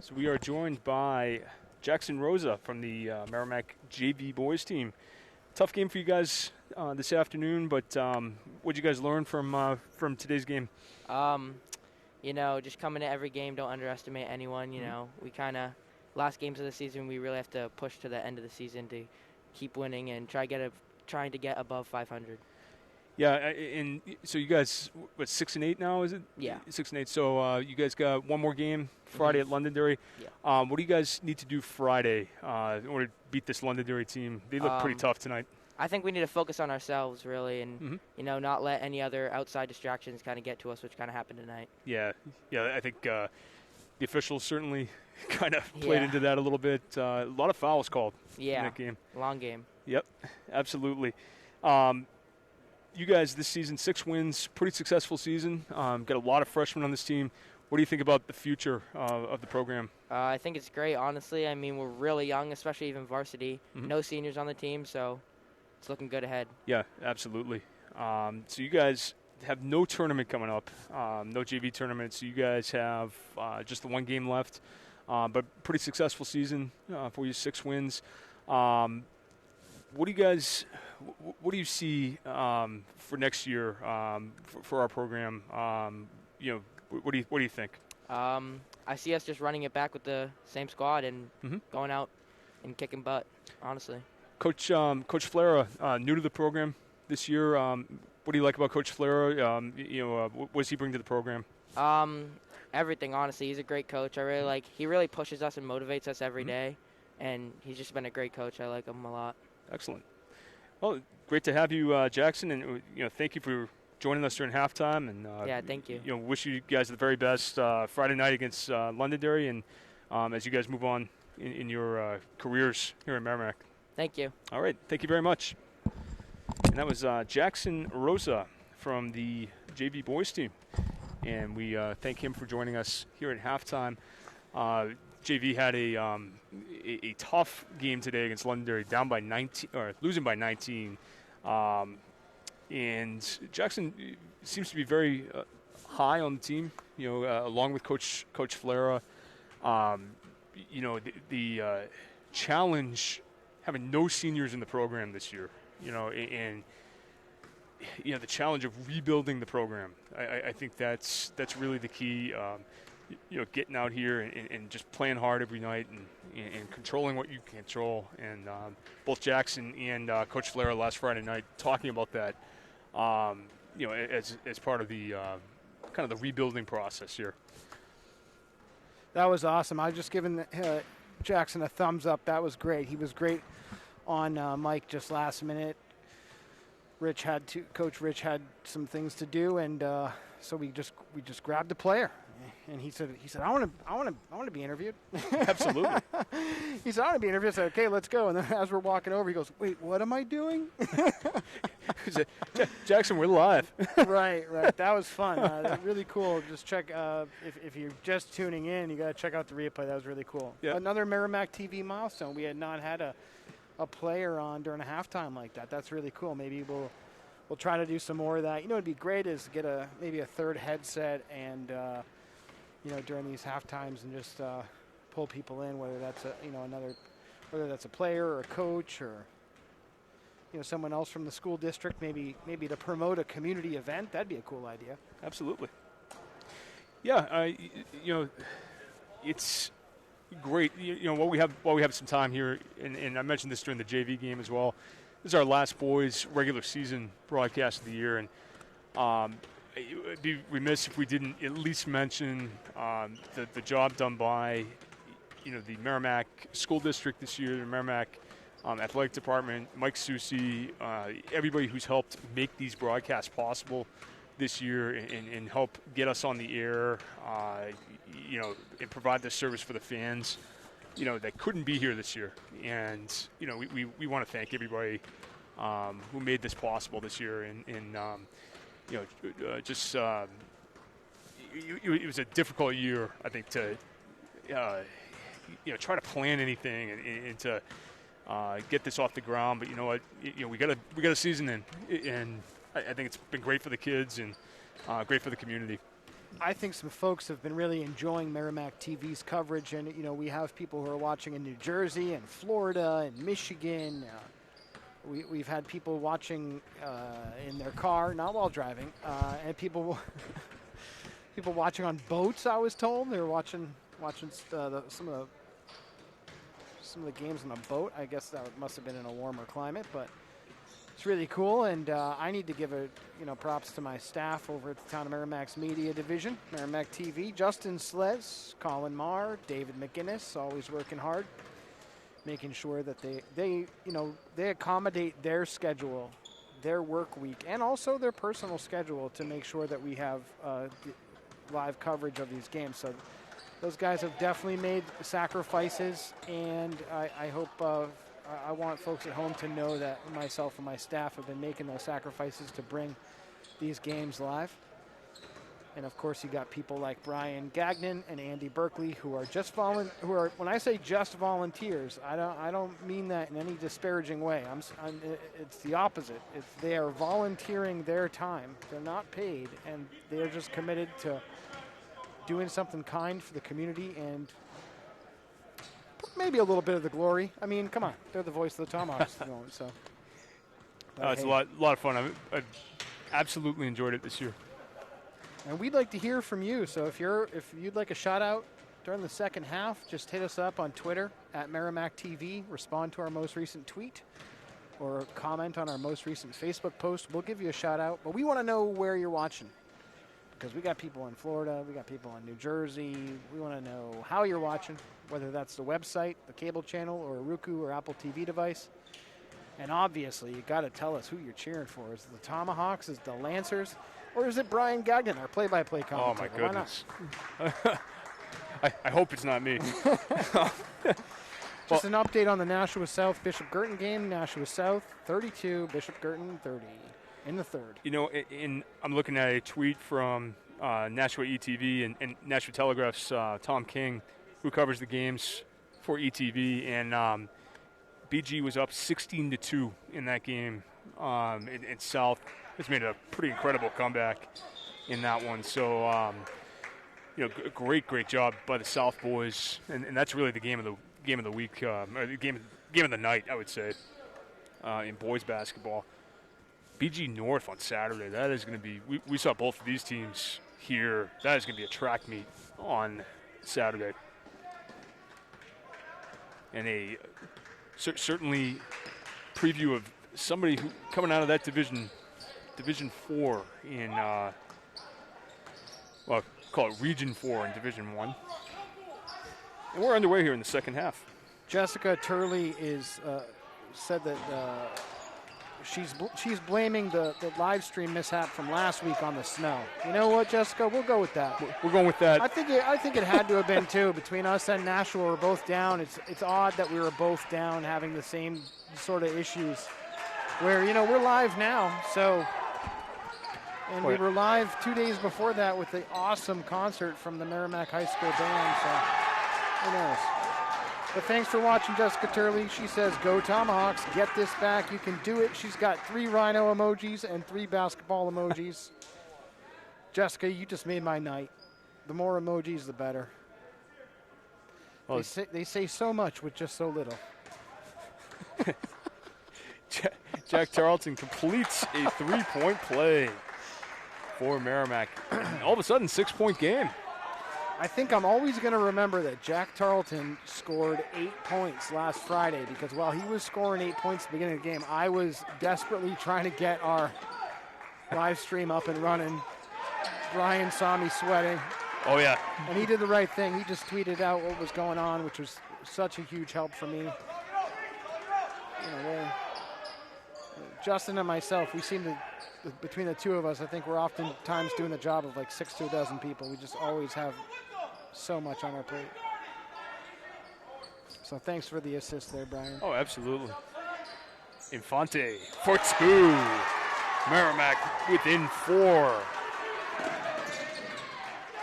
So we are joined by Jackson Rosa from the Merrimack JV boys team. Tough game for you guys this afternoon, but what did you guys learn from today's game? Just coming to every game, don't underestimate anyone. We kind of, last games of the season, we really have to push to the end of the season to keep winning and trying to get above 500. Yeah, and so you guys, 6-8 now, is it? Yeah. 6-8. So you guys got one more game Friday at Londonderry. Yeah. What do you guys need to do Friday in order to beat this Londonderry team? They look pretty tough tonight. I think we need to focus on ourselves, really, and, not let any other outside distractions kind of get to us, which kind of happened tonight. Yeah, I think the officials certainly kind of played into that a little bit. A lot of fouls called in that game. Long game. Yep, absolutely. You guys this season, 6 wins, pretty successful season. Got a lot of freshmen on this team. What do you think about the future of the program? I think it's great, honestly. I mean, we're really young, especially even varsity. No seniors on the team, so it's looking good ahead. Yeah, absolutely. So you guys have no tournament coming up, no JV tournament. So you guys have just the 1 game left, but pretty successful season for you, 6 wins. What do you see for next year for our program? What do you think? I see us just running it back with the same squad and going out and kicking butt, honestly. Coach Flera, new to the program this year. What do you like about Coach Flera? What does he bring to the program? Everything, honestly. He's a great coach. He really pushes us and motivates us every day, and he's just been a great coach. I like him a lot. Excellent. Well, great to have you, Jackson, and thank you for joining us during halftime. And thank you. Wish you guys the very best Friday night against Londonderry, and as you guys move on in your careers here in Merrimack. Thank you. All right, thank you very much. And that was Jackson Rosa from the JV boys team, and we thank him for joining us here at halftime. JV had a tough game today against Londonderry, down by 19 or losing by 19, and Jackson seems to be very high on the team. Along with Coach Flera. The challenge having no seniors in the program this year. And the challenge of rebuilding the program. I think that's really the key. Getting out here and just playing hard every night and controlling what you can control. And both Jackson and Coach Flera last Friday night talking about that, as part of the kind of the rebuilding process here. That was awesome. I was just giving Jackson a thumbs up. That was great. He was great on Mike just last minute. Coach Rich had some things to do, and so we just grabbed the player. And he said, I want to be interviewed. Absolutely. He said, I want to be interviewed. I said, okay, let's go. And then as we're walking over, he goes, wait, what am I doing? He said, Jackson, we're live. Right. That was fun. Really cool. Just check, if you're just tuning in, you got to check out the replay. That was really cool. Yep. Another Merrimack TV milestone. We had not had a player on during a halftime like that. That's really cool. Maybe we'll try to do some more of that. It'd be great is get maybe a third headset and during these half times and just pull people in, whether that's whether that's a player or a coach or someone else from the school district, maybe to promote a community event. That'd be a cool idea. Absolutely. Yeah, it's great. While we have some time here, and I mentioned this during the JV game as well. This is our last boys regular season broadcast of the year, and it would be remiss if we didn't at least mention the job done by the Merrimack School District this year, the Merrimack Athletic Department, Mike Susi, everybody who's helped make these broadcasts possible this year and help get us on the air, and provide this service for the fans, that couldn't be here this year. And, we want to thank everybody who made this possible this year. It was a difficult year, I think, to, try to plan anything and to get this off the ground. But you know what? We got a season in, and I think it's been great for the kids and great for the community. I think some folks have been really enjoying Merrimack TV's coverage, and we have people who are watching in New Jersey and Florida and Michigan. We've had people watching in their car, not while driving, and people watching on boats. I was told they were watching some of the games on a boat. I guess that must have been in a warmer climate, but it's really cool. And I need to give props to my staff over at the Town of Merrimack's media division, Merrimack TV. Justin Sles, Colin Marr, David McGinnis, always working hard. making sure that they accommodate their schedule, their work week, and also their personal schedule to make sure that we have live coverage of these games. So those guys have definitely made sacrifices, and I hope I want folks at home to know that myself and my staff have been making those sacrifices to bring these games live. And of course, you got people like Brian Gagnon and Andy Berkeley who are just when I say just volunteers, I don't mean that in any disparaging way. It's the opposite. They are volunteering their time. They're not paid, and they're just committed to doing something kind for the community and maybe a little bit of the glory. I mean, come on, they're the voice of the Tomahawks at the moment. So It's a lot of fun. I absolutely enjoyed it this year. And we'd like to hear from you. So if you'd like a shout out during the second half, just hit us up on Twitter at Merrimack TV, respond to our most recent tweet, or comment on our most recent Facebook post. We'll give you a shout out. But we want to know where you're watching, because we got people in Florida, we got people in New Jersey. We want to know how you're watching, whether that's the website, the cable channel, or a Roku or Apple TV device. And obviously, you got to tell us who you're cheering for. Is it the Tomahawks? Is it the Lancers? Or is it Brian Gagnon, our play-by-play commentator? Oh, my goodness. I hope it's not me. Just an update on the Nashua South Bishop Girton game. Nashua South 32, Bishop Girton 30 in the third. You know, I'm looking at a tweet from Nashua ETV and Nashua Telegraph's Tom King, who covers the games for ETV, and BG was up 16-2 in that game. In South has made a pretty incredible comeback in that one. So, great job by the South boys, and that's really the game of the week, or the game of the night, I would say, in boys basketball. BG North on Saturday. That is going to be. We saw both of these teams here. That is going to be a track meet on Saturday, and a certainly preview of somebody who coming out of that Division 4 in, call it Region 4 in Division 1. And we're underway here in the second half. Jessica Turley is said that she's blaming the live stream mishap from last week on the snow. You know what, Jessica? We'll go with that. We're going with that. I think it had to have been too. Between us and Nashua, we're both down. It's odd that we were both down, having the same sort of issues. Where we're live now, so. And we were live 2 days before that with the awesome concert from the Merrimack High School band, so who knows. But thanks for watching, Jessica Turley. She says, go Tomahawks, get this back, you can do it. She's got 3 rhino emojis and 3 basketball emojis. Jessica, you just made my night. The more emojis, the better. Well, they say so much with just so little. Jack Tarleton completes a 3-point play for Merrimack. All of a sudden, 6-point game. I think I'm always going to remember that Jack Tarleton scored 8 points last Friday, because while he was scoring 8 points at the beginning of the game, I was desperately trying to get our live stream up and running. Brian saw me sweating. Oh, yeah. And he did the right thing. He just tweeted out what was going on, which was such a huge help for me. Justin and myself, we seem to, between the two of us, I think we're oftentimes doing the job of like 6 to a dozen people. We just always have so much on our plate. So thanks for the assist there, Brian. Oh, absolutely. Infante for 2. Merrimack within 4.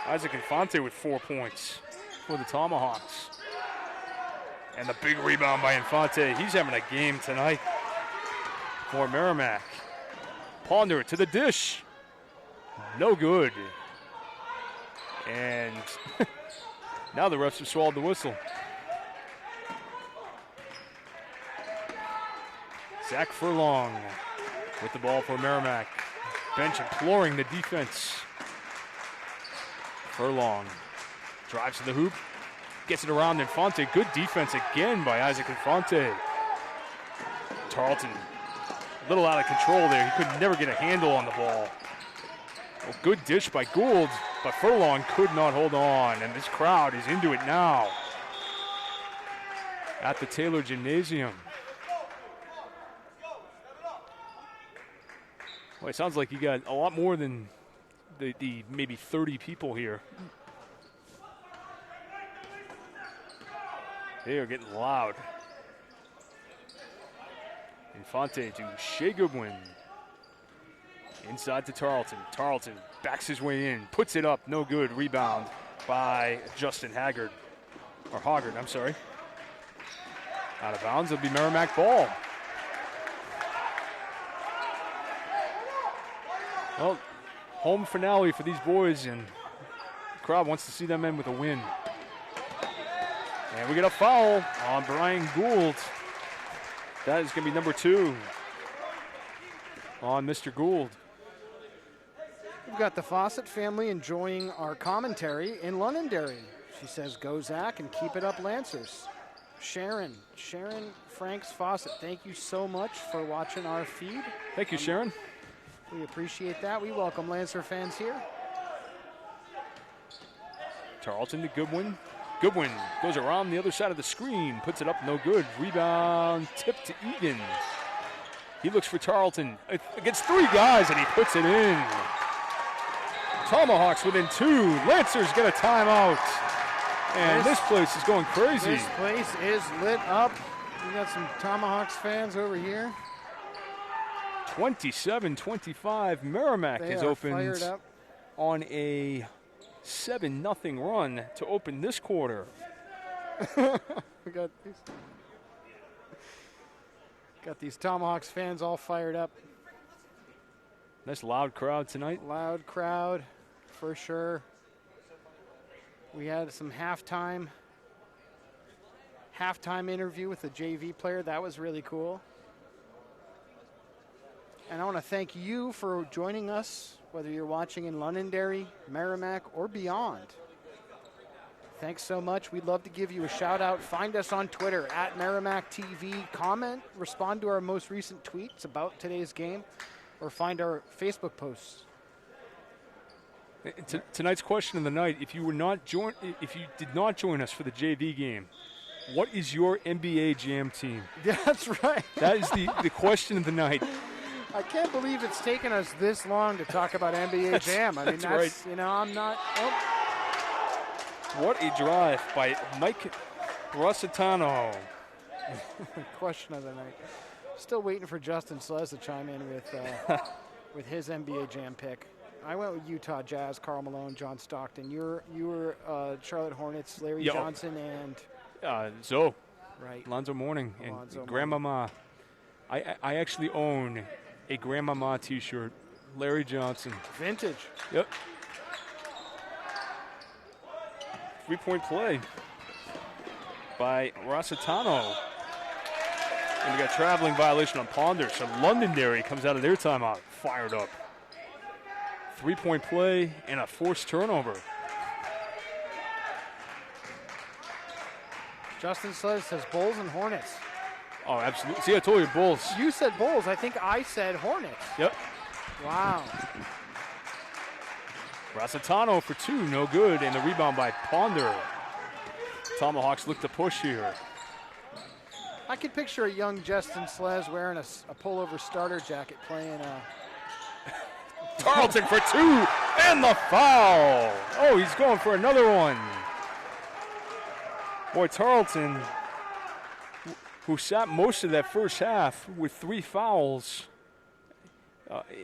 Isaac Infante with 4 points for the Tomahawks. And the big rebound by Infante. He's having a game tonight for Merrimack. Ponder to the dish. No good. And now the refs have swallowed the whistle. Zach Furlong with the ball for Merrimack. Bench imploring the defense. Furlong drives to the hoop. Gets it around Infante. Good defense again by Isaac Infante. Tarleton a little out of control there. He could never get a handle on the ball. Well, good dish by Gould, but Furlong could not hold on, and this crowd is into it now. at the Taylor Gymnasium. Well, it sounds like you got a lot more than the maybe 30 people here. They are getting loud. Infante to Shea Goodwin. Inside to Tarleton. Tarleton backs his way in, puts it up, no good. Rebound by Justin Haggard. Or Hoggard, I'm sorry. Out of bounds, it'll be Merrimack ball. Well, home finale for these boys, and the crowd wants to see them end with a win. And we get a foul on Brian Gould. That is going to be number 2 on Mr. Gould. We've got the Fawcett family enjoying our commentary in Londonderry. She says, go Zach and keep it up, Lancers. Sharon Franks Fawcett, thank you so much for watching our feed. Thank you, Sharon. We appreciate that. We welcome Lancer fans here. Tarleton to Goodwin. Goodwin goes around the other side of the screen, puts it up, no good. Rebound, tip to Egan. He looks for Tarleton against 3 guys, and he puts it in. Tomahawks within 2. Lancers get a timeout. And this place is going crazy. This place is lit up. We got some Tomahawks fans over here. 27-25. Merrimack has opened fired up on a 7-0 run to open this quarter. We got these Tomahawks fans all fired up. Nice loud crowd tonight. Loud crowd, for sure. We had some halftime interview with the JV player. That was really cool. And I want to thank you for joining us, whether you're watching in Londonderry, Merrimack, or beyond. Thanks so much. We'd love to give you a shout out. Find us on Twitter at Merrimack TV. Comment, respond to our most recent tweets about today's game, or find our Facebook posts. Tonight's question of the night: if you did not join us for the JV game, what is your NBA Jam team? That's right. That is the question of the night. I can't believe it's taken us this long to talk about NBA Jam. I mean, that's right. I'm not. Oh. What a drive by Mike Rossitano. Question of the night. Still waiting for Justin Slez to chime in with his NBA Jam pick. I went with Utah Jazz, Karl Malone, John Stockton. You were Charlotte Hornets, Larry Johnson, and Zoe. Right. Lonzo Mourning and Lonzo Grandmama. I actually own a Grandmama T-shirt. Larry Johnson. Vintage. Yep. 3-point play by Rossitano. And we got traveling violation on Ponder, so Londonderry comes out of their timeout fired up. 3-point play and a forced turnover. Justin Slez says Bulls and Hornets. Oh, absolutely. See, I told you, Bulls. You said Bulls. I think I said Hornets. Yep. Wow. Rossitano for 2, no good, and the rebound by Ponder. Tomahawks look to push here. I could picture a young Justin Slez wearing a pullover starter jacket playing Tarleton for 2, and the foul. Oh, he's going for another one. Boy, Tarleton, who sat most of that first half with 3 fouls,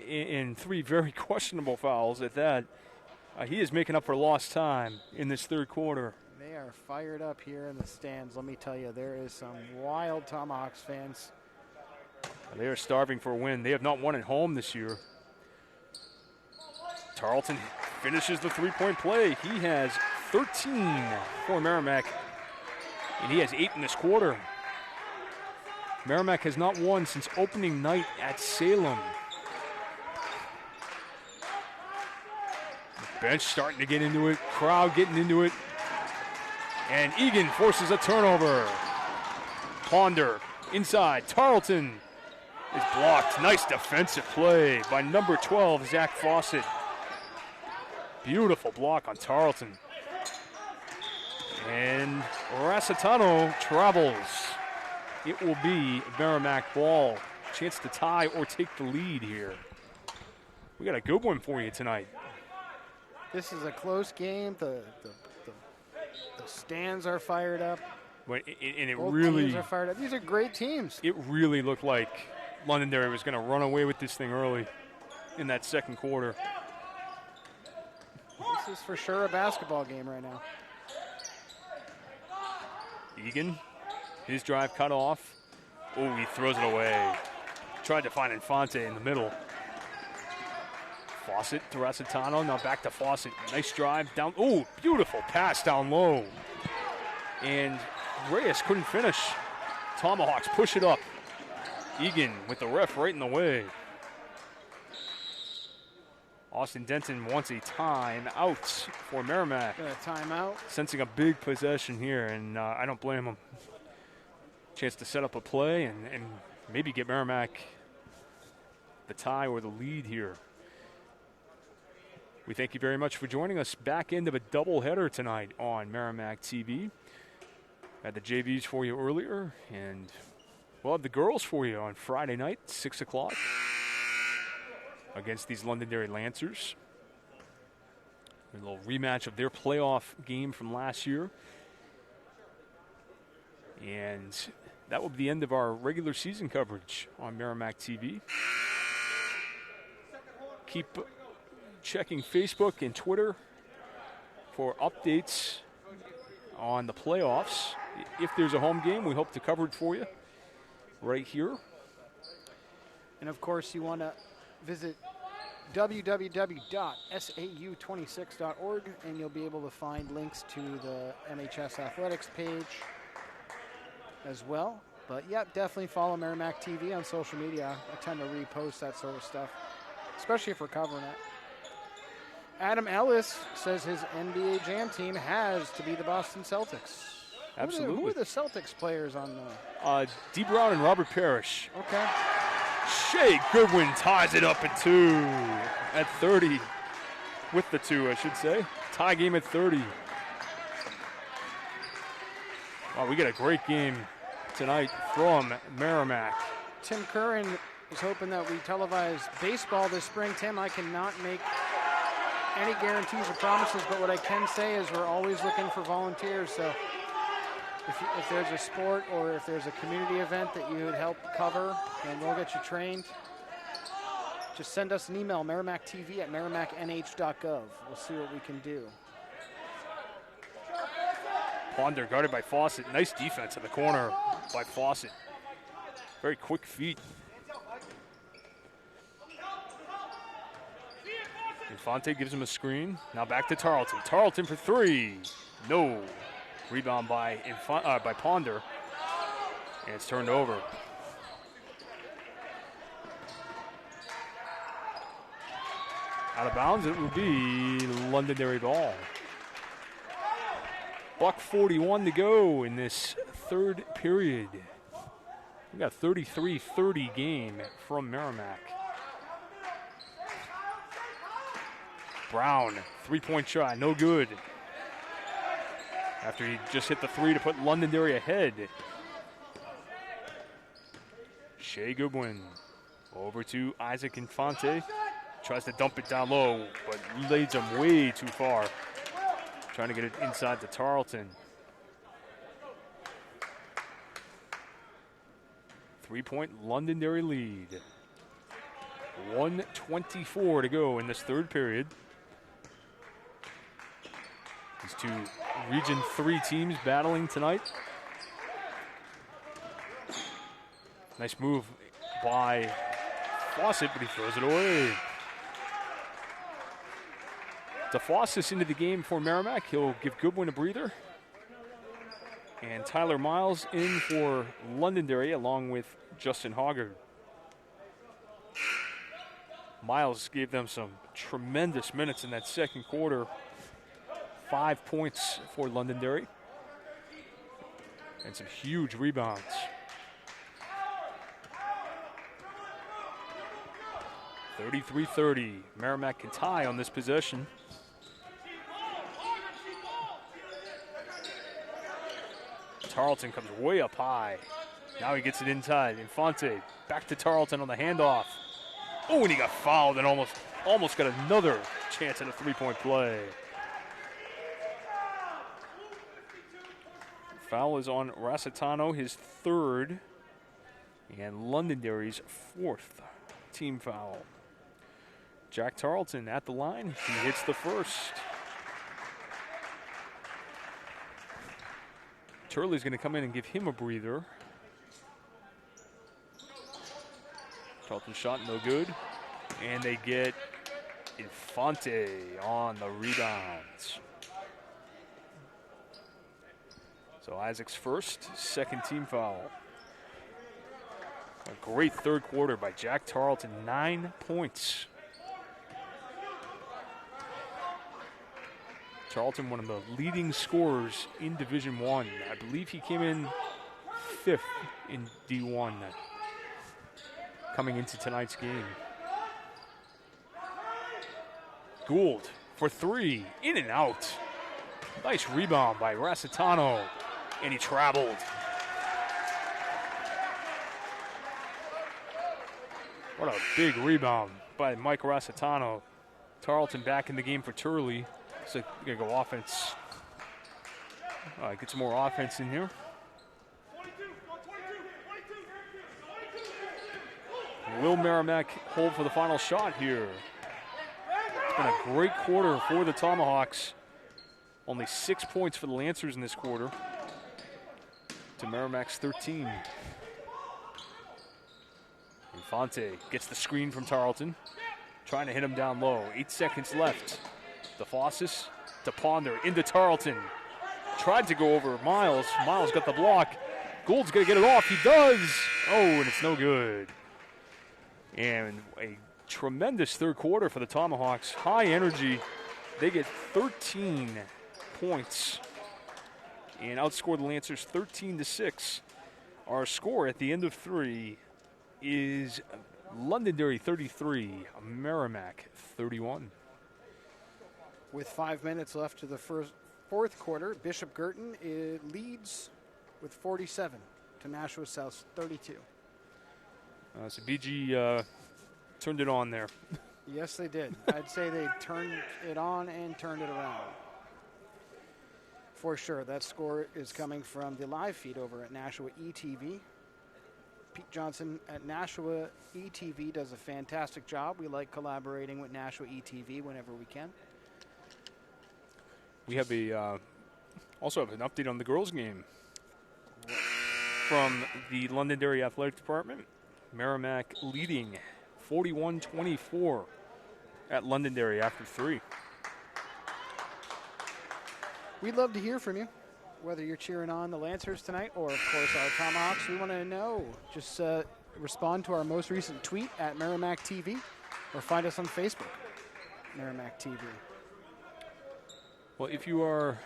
and 3 very questionable fouls at that, he is making up for lost time in this third quarter. They are fired up here in the stands. Let me tell you, there is some wild Tomahawks fans. They are starving for a win. They have not won at home this year. Tarleton finishes the 3-point play. He has 13 for Merrimack, and he has 8 in this quarter. Merrimack has not won since opening night at Salem. The bench starting to get into it, crowd getting into it, and Egan forces a turnover. Ponder inside. Tarleton is blocked. Nice defensive play by number 12, Zach Fawcett. Beautiful block on Tarleton. And Rassitano travels. It will be Merrimack ball. Chance to tie or take the lead here. We got a good one for you tonight. This is a close game. The stands are fired up. But it Both really teams are fired up. These are great teams. It really looked like Londonderry was going to run away with this thing early in that second quarter. This is for sure a basketball game right now. Egan, his drive cut off. Oh, he throws it away. Tried to find Infante in the middle. Fawcett to Rassitano, now back to Fawcett. Nice drive down. Oh, beautiful pass down low. And Reyes couldn't finish. Tomahawks push it up. Egan with the ref right in the way. Austin Denton wants a timeout for Merrimack. Got a timeout. Sensing a big possession here, and I don't blame him. Chance to set up a play and maybe get Merrimack the tie or the lead here. We thank you very much for joining us. Back end of a doubleheader tonight on Merrimack TV. Had the JVs for you earlier, and we'll have the girls for you on Friday night, 6 o'clock, against these Londonderry Lancers. A little rematch of their playoff game from last year. And that will be the end of our regular season coverage on Merrimack TV. Keep checking Facebook and Twitter for updates on the playoffs. If there's a home game, we hope to cover it for you right here. And of course, you want to visit www.sau26.org, and you'll be able to find links to the MHS Athletics page as well. But yeah, definitely follow Merrimack TV on social media. I tend to repost that sort of stuff, especially if we're covering it. Adam Ellis says his NBA Jam team has to be the Boston Celtics. Absolutely. Who are the Celtics players on the... D. Brown and Robert Parrish. Okay. Shea Goodwin ties it up at 2 at 30. With the 2, I should say. Tie game at 30. Wow, we got a great game tonight from Merrimack. Tim Curran is hoping that we televise baseball this spring. Tim, I cannot make any guarantees or promises, but what I can say is we're always looking for volunteers. So if there's a sport or if there's a community event that you would help cover, then we'll get you trained. Just send us an email, merrimackTV@merrimacknh.gov. We'll see what we can do. Ponder guarded by Fawcett. Nice defense in the corner by Fawcett. Very quick feet. Infante gives him a screen. Now back to Tarleton. Tarleton for 3. No. Rebound by Ponder. And it's turned over. Out of bounds, it will be Londonderry ball. $1:41 to go in this third period. We got a 33-30 game from Merrimack. Brown, three-point shot, no good. After he just hit the 3 to put Londonderry ahead. Shea Goodwin over to Isaac Infante. Tries to dump it down low, but leads him way too far. Trying to get it inside to Tarleton. 3-point Londonderry lead. 1:24 to go in this third period. These two Region 3 teams battling tonight. Nice move by Fawcett, but he throws it away. DeFossis into the game for Merrimack. He'll give Goodwin a breather. And Tyler Miles in for Londonderry along with Justin Hoggard. Miles gave them some tremendous minutes in that second quarter. 5 points for Londonderry. And some huge rebounds. (33-30). Merrimack can tie on this possession. Tarleton comes way up high. Now he gets it inside. Infante back to Tarleton on the handoff. Oh, and he got fouled and almost got another chance at a three-point play. Foul is on Rassitano, his third, and Londonderry's fourth team foul. Jack Tarleton at the line. He hits the first. Turley's going to come in and give him a breather. Tarleton shot no good. And they get Infante on the rebounds. So Isaac's first, second team foul. A great third quarter by Jack Tarleton, 9 points. Tarleton, one of the leading scorers in Division I. I believe he came in 5th in D1 coming into tonight's game. Gould for three, in and out. Nice rebound by Rassitano, and he traveled. What a big rebound by Mike Rassitano. Tarleton back in the game for Turley. So you're gonna go offense. Get some more offense in here. Will Merrimack hold for the final shot here? It's been a great quarter for the Tomahawks. Only 6 points for the Lancers in this quarter to Merrimack's 13. Infante gets the screen from Tarleton, trying to hit him down low. 8 seconds left. DeFossis to Ponder, into Tarleton. Tried to go over Miles. Miles got the block. Gould's going to get it off. He does. Oh, and it's no good. And a tremendous third quarter for the Tomahawks. High energy. They get 13 points and outscore the Lancers 13-6. Our score at the end of 3 is Londonderry 33, Merrimack 31. With 5 minutes left to the fourth quarter, Bishop Girton leads with 47 to Nashua South's 32. So BG turned it on there. Yes, they did. I'd say they turned it on and turned it around. For sure, that score is coming from the live feed over at Nashua ETV. Pete Johnson at Nashua ETV does a fantastic job. We like collaborating with Nashua ETV whenever we can. We have also have an update on the girls' game from the Londonderry Athletic Department. Merrimack leading 41-24 at Londonderry after 3. We'd love to hear from you, whether you're cheering on the Lancers tonight or, of course, our Tomahawks. We want to know. Just respond to our most recent tweet at Merrimack TV or find us on Facebook, Merrimack TV. Well, if you're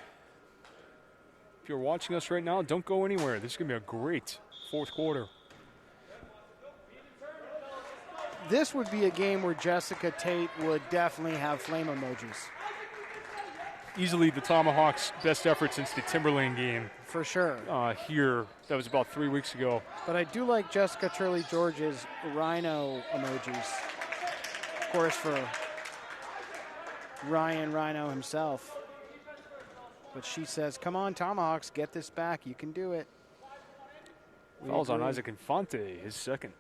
watching us right now, don't go anywhere. This is going to be a great fourth quarter. This would be a game where Jessica Tate would definitely have flame emojis. Easily the Tomahawks' best effort since the Timberlane game. For sure. Here, that was about 3 weeks ago. But I do like Jessica Turley-George's rhino emojis. Of course, for Ryan Rhino himself. But she says, come on, Tomahawks, get this back. You can do it. Fouls on Isaac Infante, his second.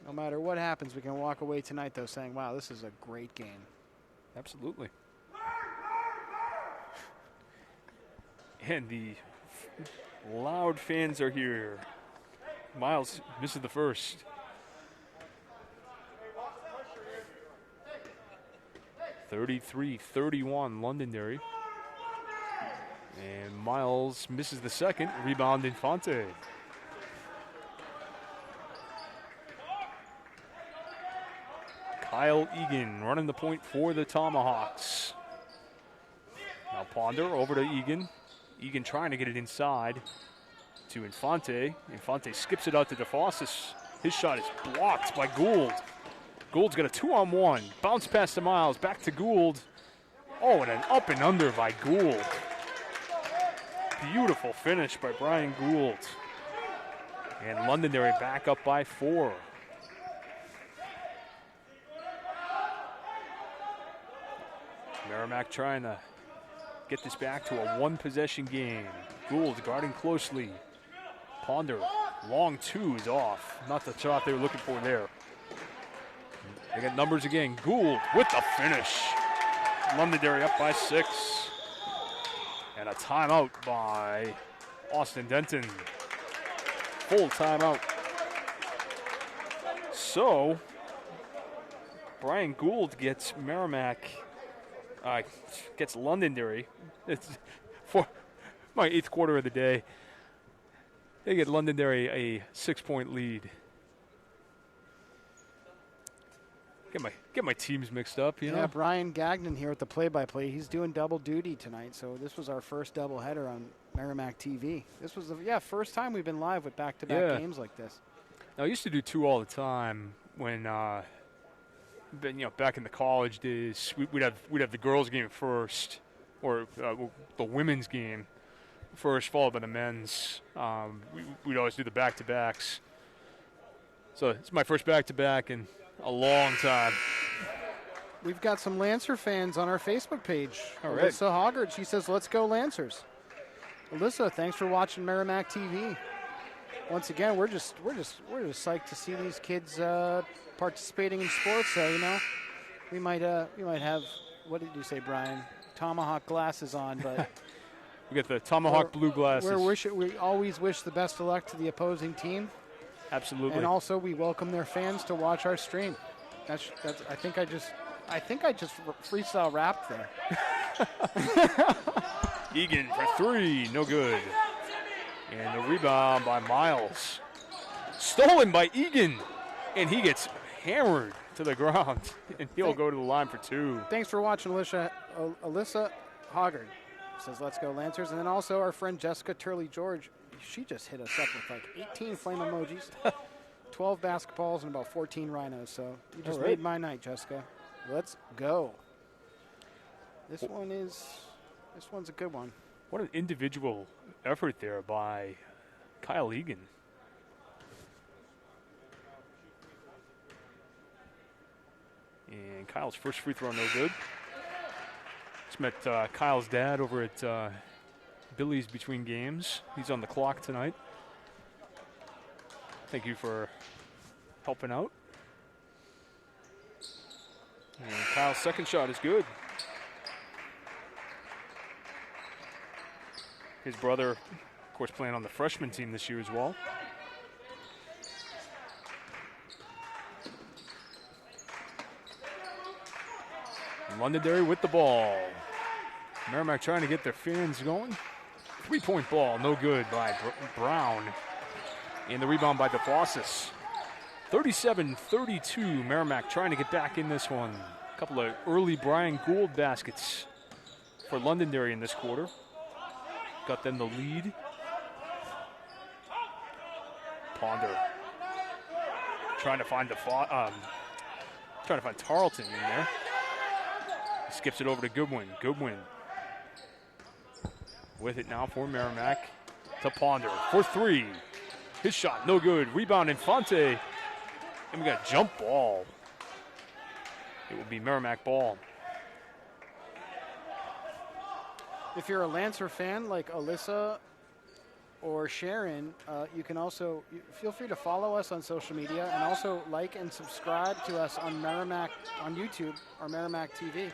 No matter what happens, we can walk away tonight, though, saying, wow, this is a great game. Absolutely. And the loud fans are here. Miles misses the first. 33-31 Londonderry. And Miles misses the second. Rebound Infante. Kyle Egan running the point for the Tomahawks. Now Ponder over to Egan. Egan trying to get it inside to Infante. Infante skips it out to DeFossis. His shot is blocked by Gould. Gould's got a 2-on-1. Bounce pass to Miles. Back to Gould. Oh, and an up and under by Gould. beautiful finish by Brian Gould. And Londonderry back up by 4. Merrimack trying to get this back to a 1-possession game. Gould guarding closely. Ponder, long 2 is off. Not the shot they were looking for there. They got numbers again. Gould with the finish. Londonderry up by 6. And a timeout by Austin Denton. Full timeout. So, Brian Gould gets Merrimack, gets Londonderry. It's for my 8th quarter of the day. They get Londonderry a 6-point lead. Get my teams mixed up, you know. Yeah, Brian Gagnon here at the play-by-play. He's doing double duty tonight, so this was our first doubleheader on Merrimack TV. This was the first time we've been live with back-to-back games like this. Now, I used to do 2 all the time when, back in the college days, we'd have the girls' game first, or the women's game first, followed by the men's. We'd always do the back-to-backs. So it's my first back-to-back in a long time. We've got some Lancer fans on our Facebook page. All right. Alyssa Hoggard, she says, "Let's go Lancers." Alyssa, thanks for watching Merrimack TV. Once again, we're just psyched to see these kids participating in sports. So we might have, what did you say, Brian? Tomahawk glasses on, but we got the Tomahawk blue glasses. We always wish the best of luck to the opposing team. Absolutely. And also, we welcome their fans to watch our stream. That's. I think I just freestyle rapped there. Egan for 3, no good. And the rebound by Miles. Stolen by Egan, and he gets hammered to the ground, and he'll go to the line for 2. Thanks for watching, Alyssa Hoggard says, "Let's go Lancers." And then also our friend Jessica Turley-George, she just hit us up with like 18 flame emojis, 12 basketballs, and about 14 rhinos. So you just made my night, Jessica. Let's go. This one's a good one. What an individual effort there by Kyle Egan. And Kyle's first free throw, no good. Just met Kyle's dad over at Billy's Between Games. He's on the clock tonight. Thank you for helping out. And Kyle's second shot is good. His brother, of course, playing on the freshman team this year as well. Londonderry with the ball. Merrimack trying to get their fans going. 3-point ball, no good by Brown. And the rebound by DeFossis. 37-32, Merrimack trying to get back in this one. A couple of early Brian Gould baskets for Londonderry in this quarter. Got them the lead. Ponder trying to find Tarleton in there. Skips it over to Goodwin. Goodwin with it now for Merrimack to Ponder for 3. His shot no good. Rebound Infante. And we got a jump ball. It will be Merrimack ball. If you're a Lancer fan like Alyssa or Sharon, you can also feel free to follow us on social media and also like and subscribe to us on Merrimack on YouTube or Merrimack TV.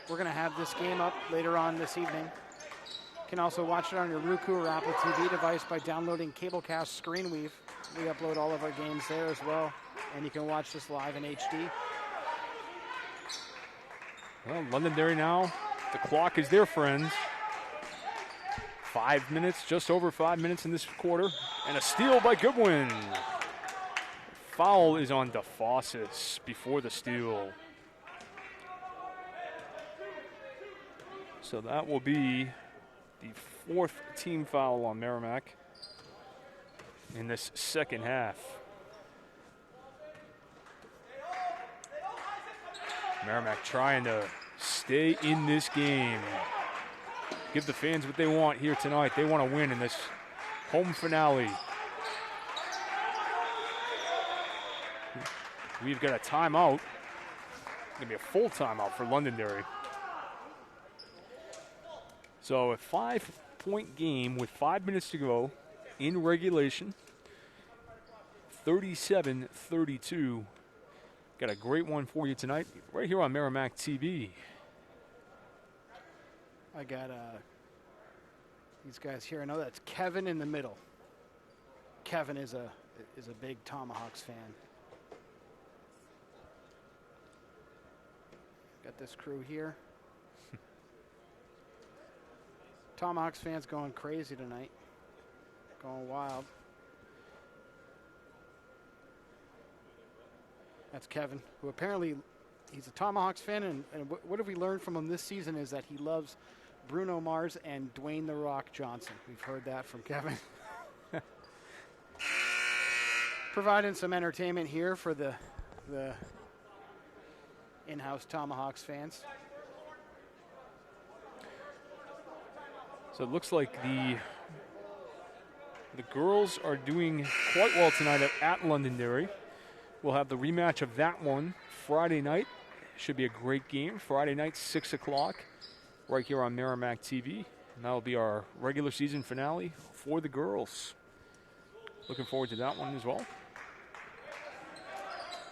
We're going to have this game up later on this evening. You can also watch it on your Roku or Apple TV device by downloading Cablecast Screenweave. We upload all of our games there as well, and you can watch this live in HD. Well, Londonderry now. The clock is their friend. 5 minutes, just over 5 minutes in this quarter. And a steal by Goodwin. Foul is on DeFossis before the steal. So that will be the 4th team foul on Merrimack in this second half. Merrimack trying to stay in this game. give the fans what they want here tonight. They want to win in this home finale. We've got a timeout. It's going to be a full timeout for Londonderry. So a 5-point game with 5 minutes to go in regulation. 37-32. Got a great one for you tonight right here on Merrimack TV. I got these guys here. I know that's Kevin in the middle. Kevin is a big Tomahawks fan. Got this crew here. Tomahawks fans going crazy tonight. Going wild. That's Kevin, who apparently he's a Tomahawks fan, and what have we learned from him this season is that he loves Bruno Mars and Dwayne "The Rock" Johnson. We've heard that from Kevin. Providing some entertainment here for the in-house Tomahawks fans. So it looks like the girls are doing quite well tonight at Londonderry. We'll have the rematch of that one Friday night. Should be a great game. Friday night, 6 o'clock, right here on Merrimack TV. And that'll be our regular season finale for the girls. Looking forward to that one as well.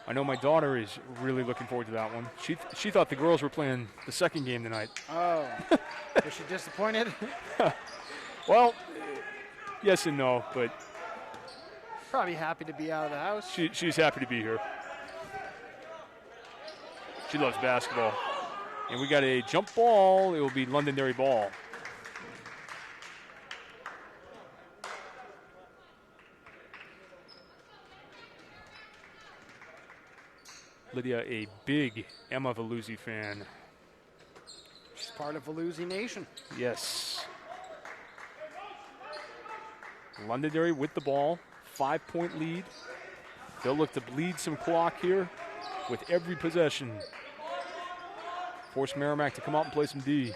I know my daughter is really looking forward to that one. She thought the girls were playing the second game tonight. Oh, was she disappointed? Well, yes and no, but Probably happy to be out of the house. she's happy to be here. She loves basketball. And we got a jump ball. It will be Londonderry ball. Lydia, a big Emma Veluzzi fan. She's part of Veluzzi Nation. Yes. Londonderry with the ball. 5-point lead. They'll look to bleed some clock here with every possession. Force Merrimack to come out and play some D.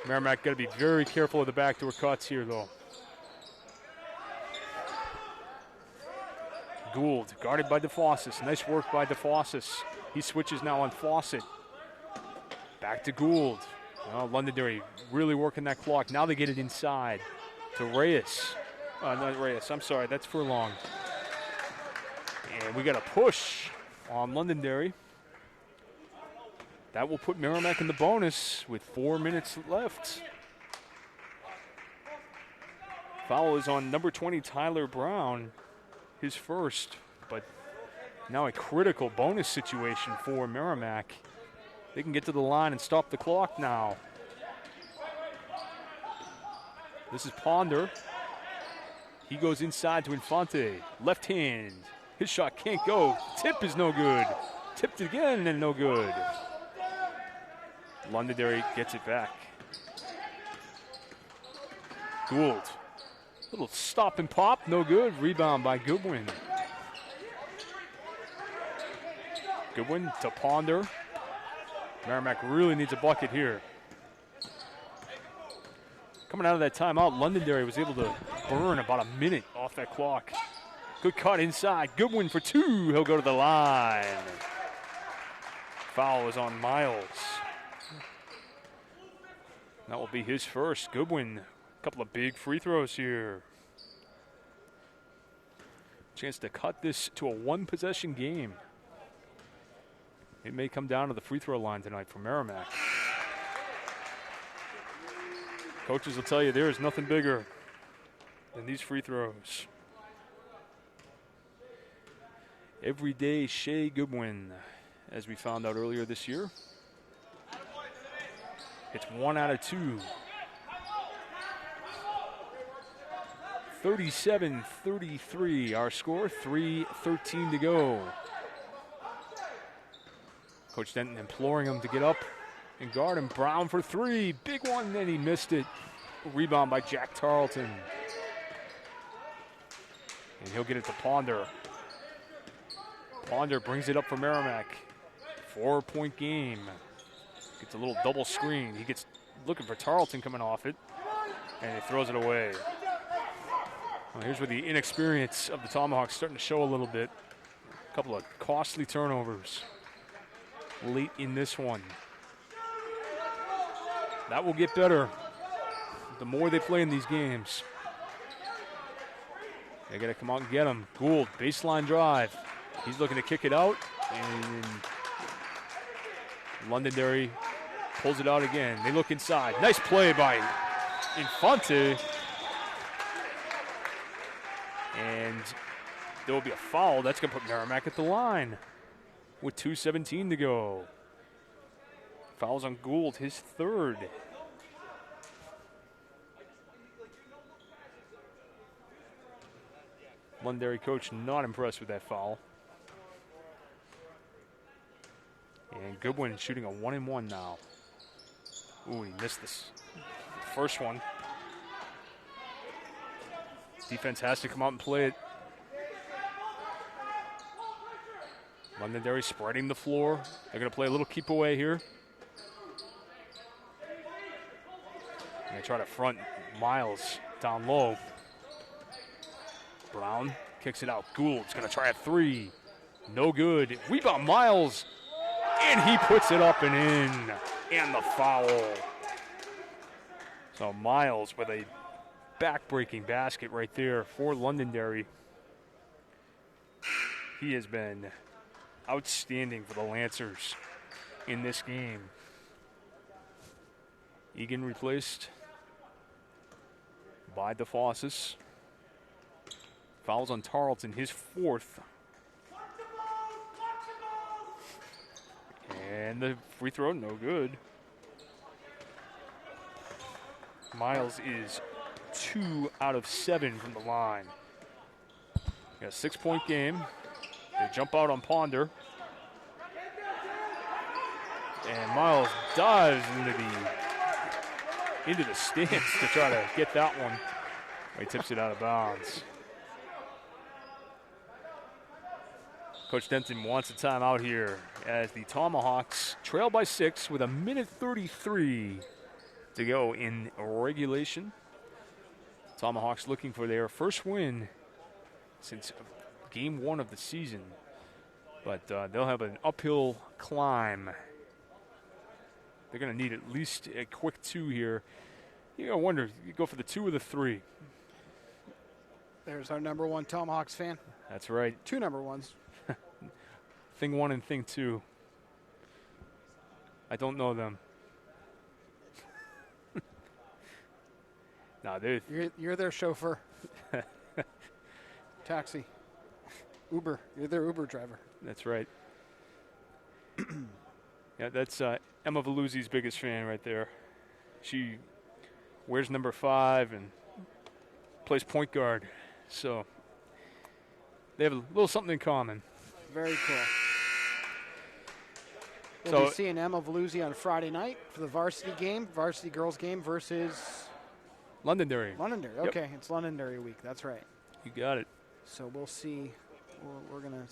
Merrimack got to be very careful of the backdoor cuts here, though. Gould guarded by DeFossis. Nice work by DeFossis. He switches now on Fawcett. Back to Gould. Well, Londonderry really working that clock. Now they get it inside to Reyes. Not Reyes. I'm sorry. That's Furlong. And we got a push on Londonderry. That will put Merrimack in the bonus with 4 minutes left. Foul is on number 20, Tyler Brown. His first, but now a critical bonus situation for Merrimack. They can get to the line and stop the clock now. This is Ponder. He goes inside to Infante. Left hand. His shot can't go. Tip is no good. Tipped again and no good. Londonderry gets it back. Gould. Little stop and pop, no good. Rebound by Goodwin. Goodwin to Ponder. Merrimack really needs a bucket here. Coming out of that timeout, Londonderry was able to burn about a minute off that clock. Good cut inside. Goodwin for two. He'll go to the line. Foul is on Miles. That will be his first. Goodwin, a couple of big free throws here. Chance to cut this to a one-possession game. It may come down to the free throw line tonight for Merrimack. Coaches will tell you there is nothing bigger than these free throws. Everyday Shea Goodwin, as we found out earlier this year. It's 1 out of 2. 37-33 our score, 3:13 to go. Coach Denton imploring him to get up and guard him. Brown for three, big one, and he missed it. Rebound by Jack Tarleton. And he'll get it to Ponder. Ponder brings it up for Merrimack. 4-point game. Gets a little double screen. He gets looking for Tarleton coming off it, and he throws it away. Well, here's where the inexperience of the Tomahawks starting to show a little bit. A couple of costly turnovers late in this one. That will get better the more they play in these games. They got to come out and get him. Gould, baseline drive. He's looking to kick it out, and Londonderry pulls it out again. They look inside. Nice play by Infante. And there will be a foul. That's going to put Merrimack at the line with 2:17 to go. Fouls on Gould, his third. Londonderry coach not impressed with that foul. And Goodwin shooting a 1-and-1 now. Ooh, he missed this first one. Defense has to come out and play it. Londonderry spreading the floor. They're going to play a little keep away here. And they try to front Miles down low. Brown kicks it out. Gould's going to try a three. No good. Rebound Miles. And he puts it up and in. And the foul. So Miles with a back-breaking basket right there for Londonderry. He has been outstanding for the Lancers in this game. Egan replaced by DeFossis. Fouls on Tarleton, his fourth. And the free throw, no good. Miles is 2 out of 7 from the line. Got a 6-point game. They jump out on Ponder. And Miles dives into the stands to try to get that one. He tips it out of bounds. Coach Denton wants a timeout here as the Tomahawks trail by 6 with 1:33 to go in regulation. Tomahawks looking for their first win since game 1 of the season. But they'll have an uphill climb. They're going to need at least a quick 2 here. You got to wonder, you go for the 2 or the 3. There's our number 1 Tomahawks fan. That's right. 2 number 1s. Thing 1 and thing 2. I don't know them. No, you're their chauffeur. Taxi. Uber. You're their Uber driver. That's right. Yeah, that's Emma Veluzzi's biggest fan right there. She wears number 5 and plays point guard. So they have a little something in common. Very cool. We'll So be seeing Emma Veluzzi on Friday night for the varsity game, varsity girls game versus Londonderry. Londonderry. Yep. Okay, it's Londonderry week. That's right. You got it. So we'll see. We're going to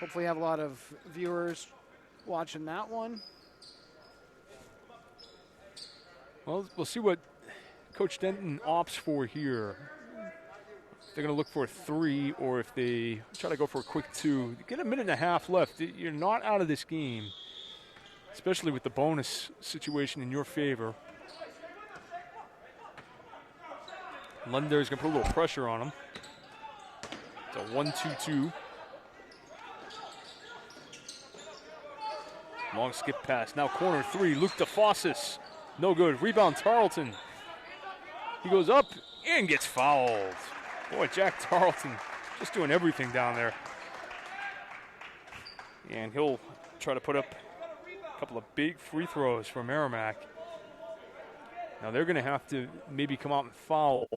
hopefully have a lot of viewers watching that one. Well, we'll see what Coach Denton opts for here. They're going to look for a 3, or if they try to go for a quick 2. Get a minute and a half left. You're not out of this game, especially with the bonus situation in your favor. Londonderry's going to put a little pressure on them. It's a 1-2-2. Long skip pass. Now corner 3. Luke DeFossis. No good. Rebound Tarleton. He goes up and gets fouled. Boy, Jack Tarleton just doing everything down there. And he'll try to put up a couple of big free throws for Merrimack. Now they're going to have to maybe come out and foul,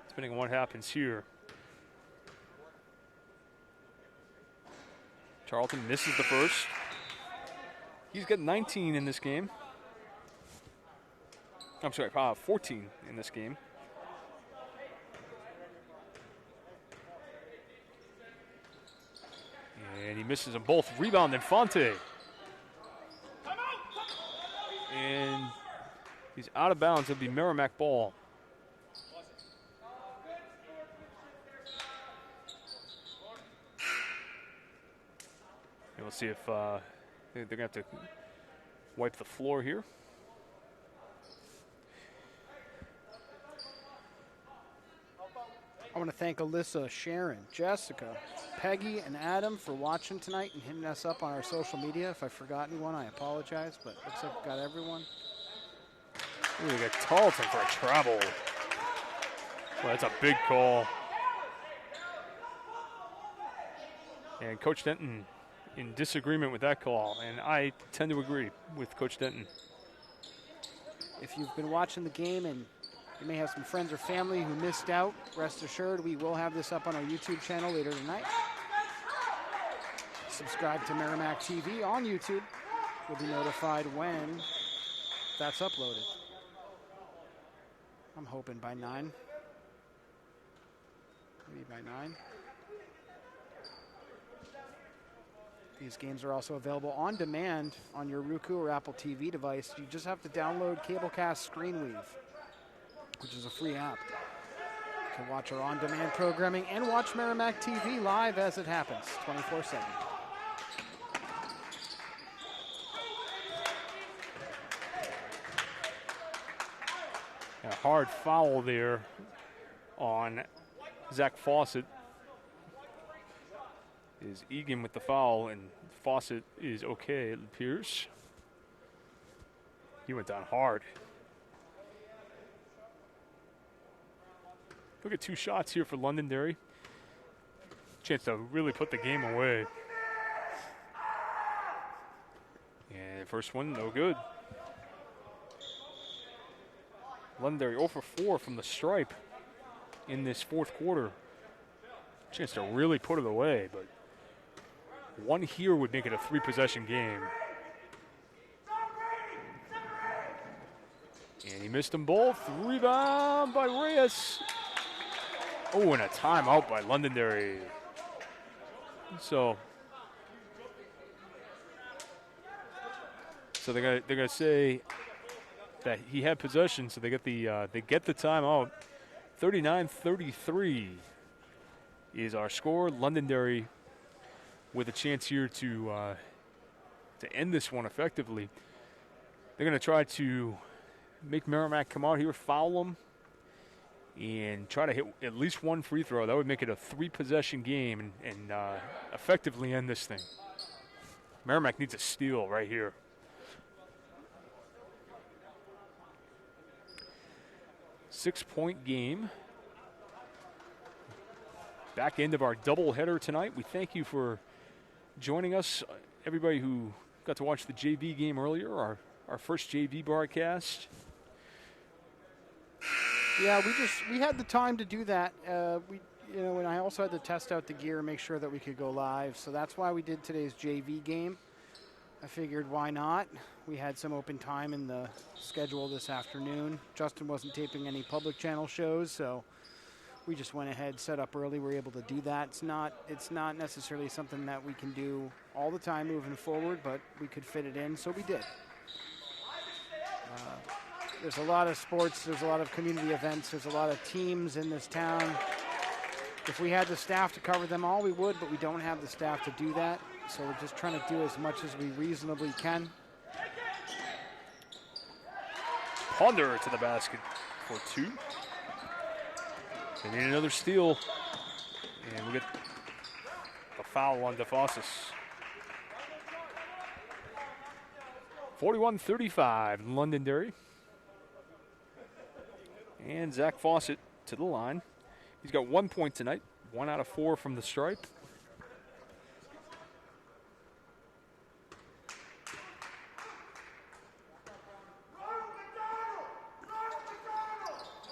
depending on what happens here. Tarleton misses the first. He's got 19 in this game. I'm sorry, 14 in this game. And he misses them both. Rebound Infante. and he's out of bounds. It'll be Merrimack ball. And we'll see if they're going to have to wipe the floor here. I want to thank Alyssa, Sharon, Jessica, Peggy, and Adam for watching tonight and hitting us up on our social media. If I forgot anyone, I apologize, but looks like we got everyone. Ooh, they got Tarleton for a travel. Well, that's a big call. And Coach Denton in disagreement with that call, and I tend to agree with Coach Denton. If you've been watching the game and you may have some friends or family who missed out, rest assured we will have this up on our YouTube channel later tonight. Subscribe to Merrimack TV on YouTube. You'll be notified when that's uploaded. I'm hoping by 9. Maybe by 9. These games are also available on demand on your Roku or Apple TV device. You just have to download Cablecast ScreenWeave, which is a free app. You can watch our on-demand programming and watch Merrimack TV live as it happens, 24/7. A hard foul there on Zach Fawcett. Is Egan with the foul, and Fawcett is okay, it appears. He went down hard. Look at 2 shots here for Londonderry. Chance to really put the game away. And first one, no good. Londonderry 0 for 4 from the stripe in this fourth quarter. Chance to really put it away, but one here would make it a 3-possession game. And he missed them both. Rebound by Reyes. Oh, and a timeout by Londonderry. So they're gonna say that he had possession, so they get the timeout. 39-33 is our score. Londonderry with a chance here to end this one effectively. They're going to try to make Merrimack come out here, foul them, and try to hit at least one free throw. That would make it a 3-possession game and effectively end this thing. Merrimack needs a steal right here. Six-point game. Back end of our doubleheader tonight. We thank you for joining us, everybody who got to watch the JV game earlier, our first JV broadcast. Yeah, we had the time to do that. And I also had to test out the gear and make sure that we could go live. So that's why we did today's JV game. I figured, why not? We had some open time in the schedule this afternoon. Justin wasn't taping any public channel shows, so we just went ahead, set up early. We were able to do that. It's not necessarily something that we can do all the time moving forward, but we could fit it in, so we did. There's a lot of sports. There's a lot of community events. There's a lot of teams in this town. If we had the staff to cover them all, we would, but we don't have the staff to do that. So we're just trying to do as much as we reasonably can. Ponder to the basket for 2. They need another steal. And we get a foul on DeFossis. 41-35, Londonderry. And Zach Fawcett to the line. He's got 1 point tonight, 1 out of 4 from the stripe.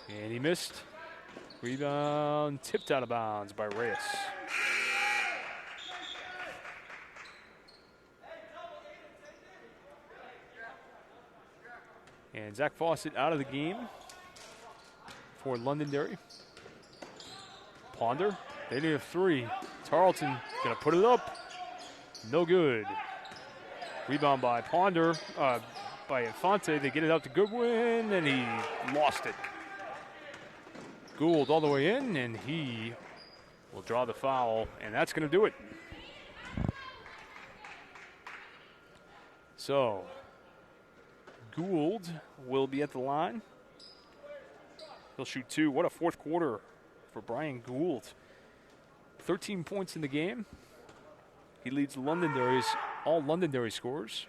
And he missed. Rebound tipped out of bounds by Reyes. And Zach Fawcett out of the game for Londonderry. Ponder, they need a 3. Tarleton gonna put it up. No good. Rebound by Ponder. by Infante. They get it out to Goodwin, and he lost it. Gould all the way in, and he will draw the foul, and that's going to do it. So, Gould will be at the line. He'll shoot 2. What a fourth quarter for Brian Gould. 13 points in the game. He leads all Londonderry scorers.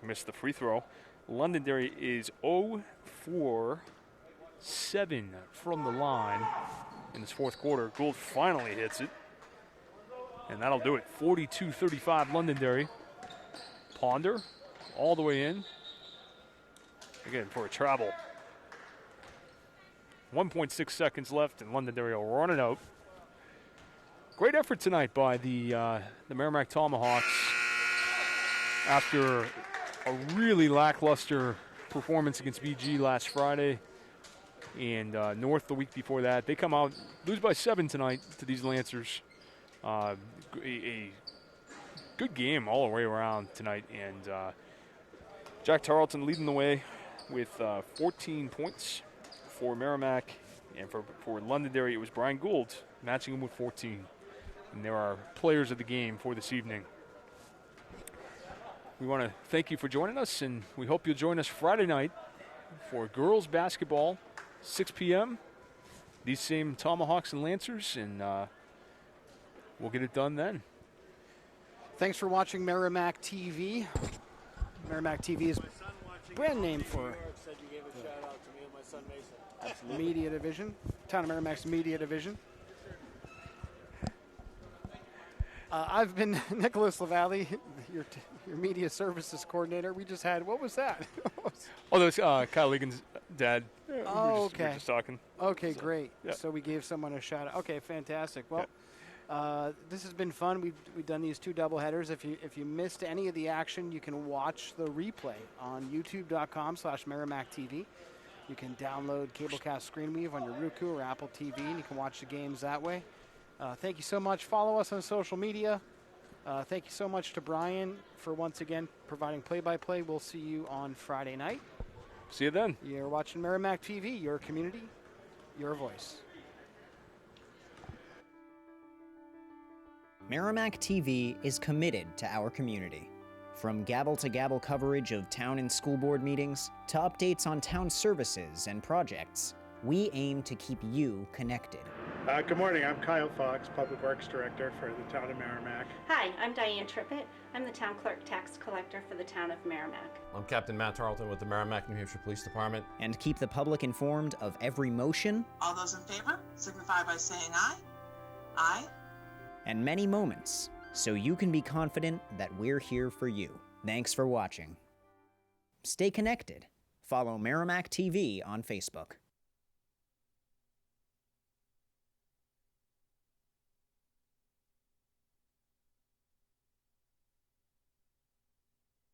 Missed the free throw. Londonderry is 0 for 7 from the line in this fourth quarter. Gould finally hits it, and that'll do it. 42-35 Londonderry. Ponder all the way in. Again, for a travel. 1.6 seconds left, and Londonderry will run it out. Great effort tonight by the Merrimack Tomahawks after a really lackluster performance against BG last Friday and North the week before that. They come out, lose by 7 tonight to these Lancers. A good game all the way around tonight, and Jack Tarleton leading the way with 14 points for Merrimack, and for Londonderry it was Brian Gould matching him with 14. And there are players of the game for this evening. We want to thank you for joining us, and we hope you'll join us Friday night for girls basketball, 6 p.m. These same Tomahawks and Lancers, and we'll get it done then. Thanks for watching Merrimack TV. Merrimack TV is brand name for media division, Town of Merrimack's media division. I've been Nicholas LaValle, your media services coordinator. We just had, what was that? Oh, that was Kyle Egan's dad. Oh, we were just talking. Okay, great. Yeah. So we gave someone a shout out. Okay, fantastic. Well, this has been fun. We've done these 2 doubleheaders. If you missed any of the action, you can watch the replay on youtube.com/Merrimack TV. You can download Cablecast Screenweave on your Roku or Apple TV, and you can watch the games that way. Thank you so much. Follow us on social media. Thank you so much to Brian for once again providing play-by-play. We'll see you on Friday night. See you then. You're watching Merrimack TV, your community, your voice. Merrimack TV is committed to our community. From gavel-to-gavel coverage of town and school board meetings to updates on town services and projects, we aim to keep you connected. Good morning, I'm Kyle Fox, Public Works Director for the Town of Merrimack. Hi, I'm Diane Trippett. I'm the Town Clerk Tax Collector for the Town of Merrimack. I'm Captain Matt Tarleton with the Merrimack, New Hampshire Police Department. And keep the public informed of every motion. All those in favor signify by saying aye. Aye. And many moments, so you can be confident that we're here for you. Thanks for watching. Stay connected. Follow Merrimack TV on Facebook.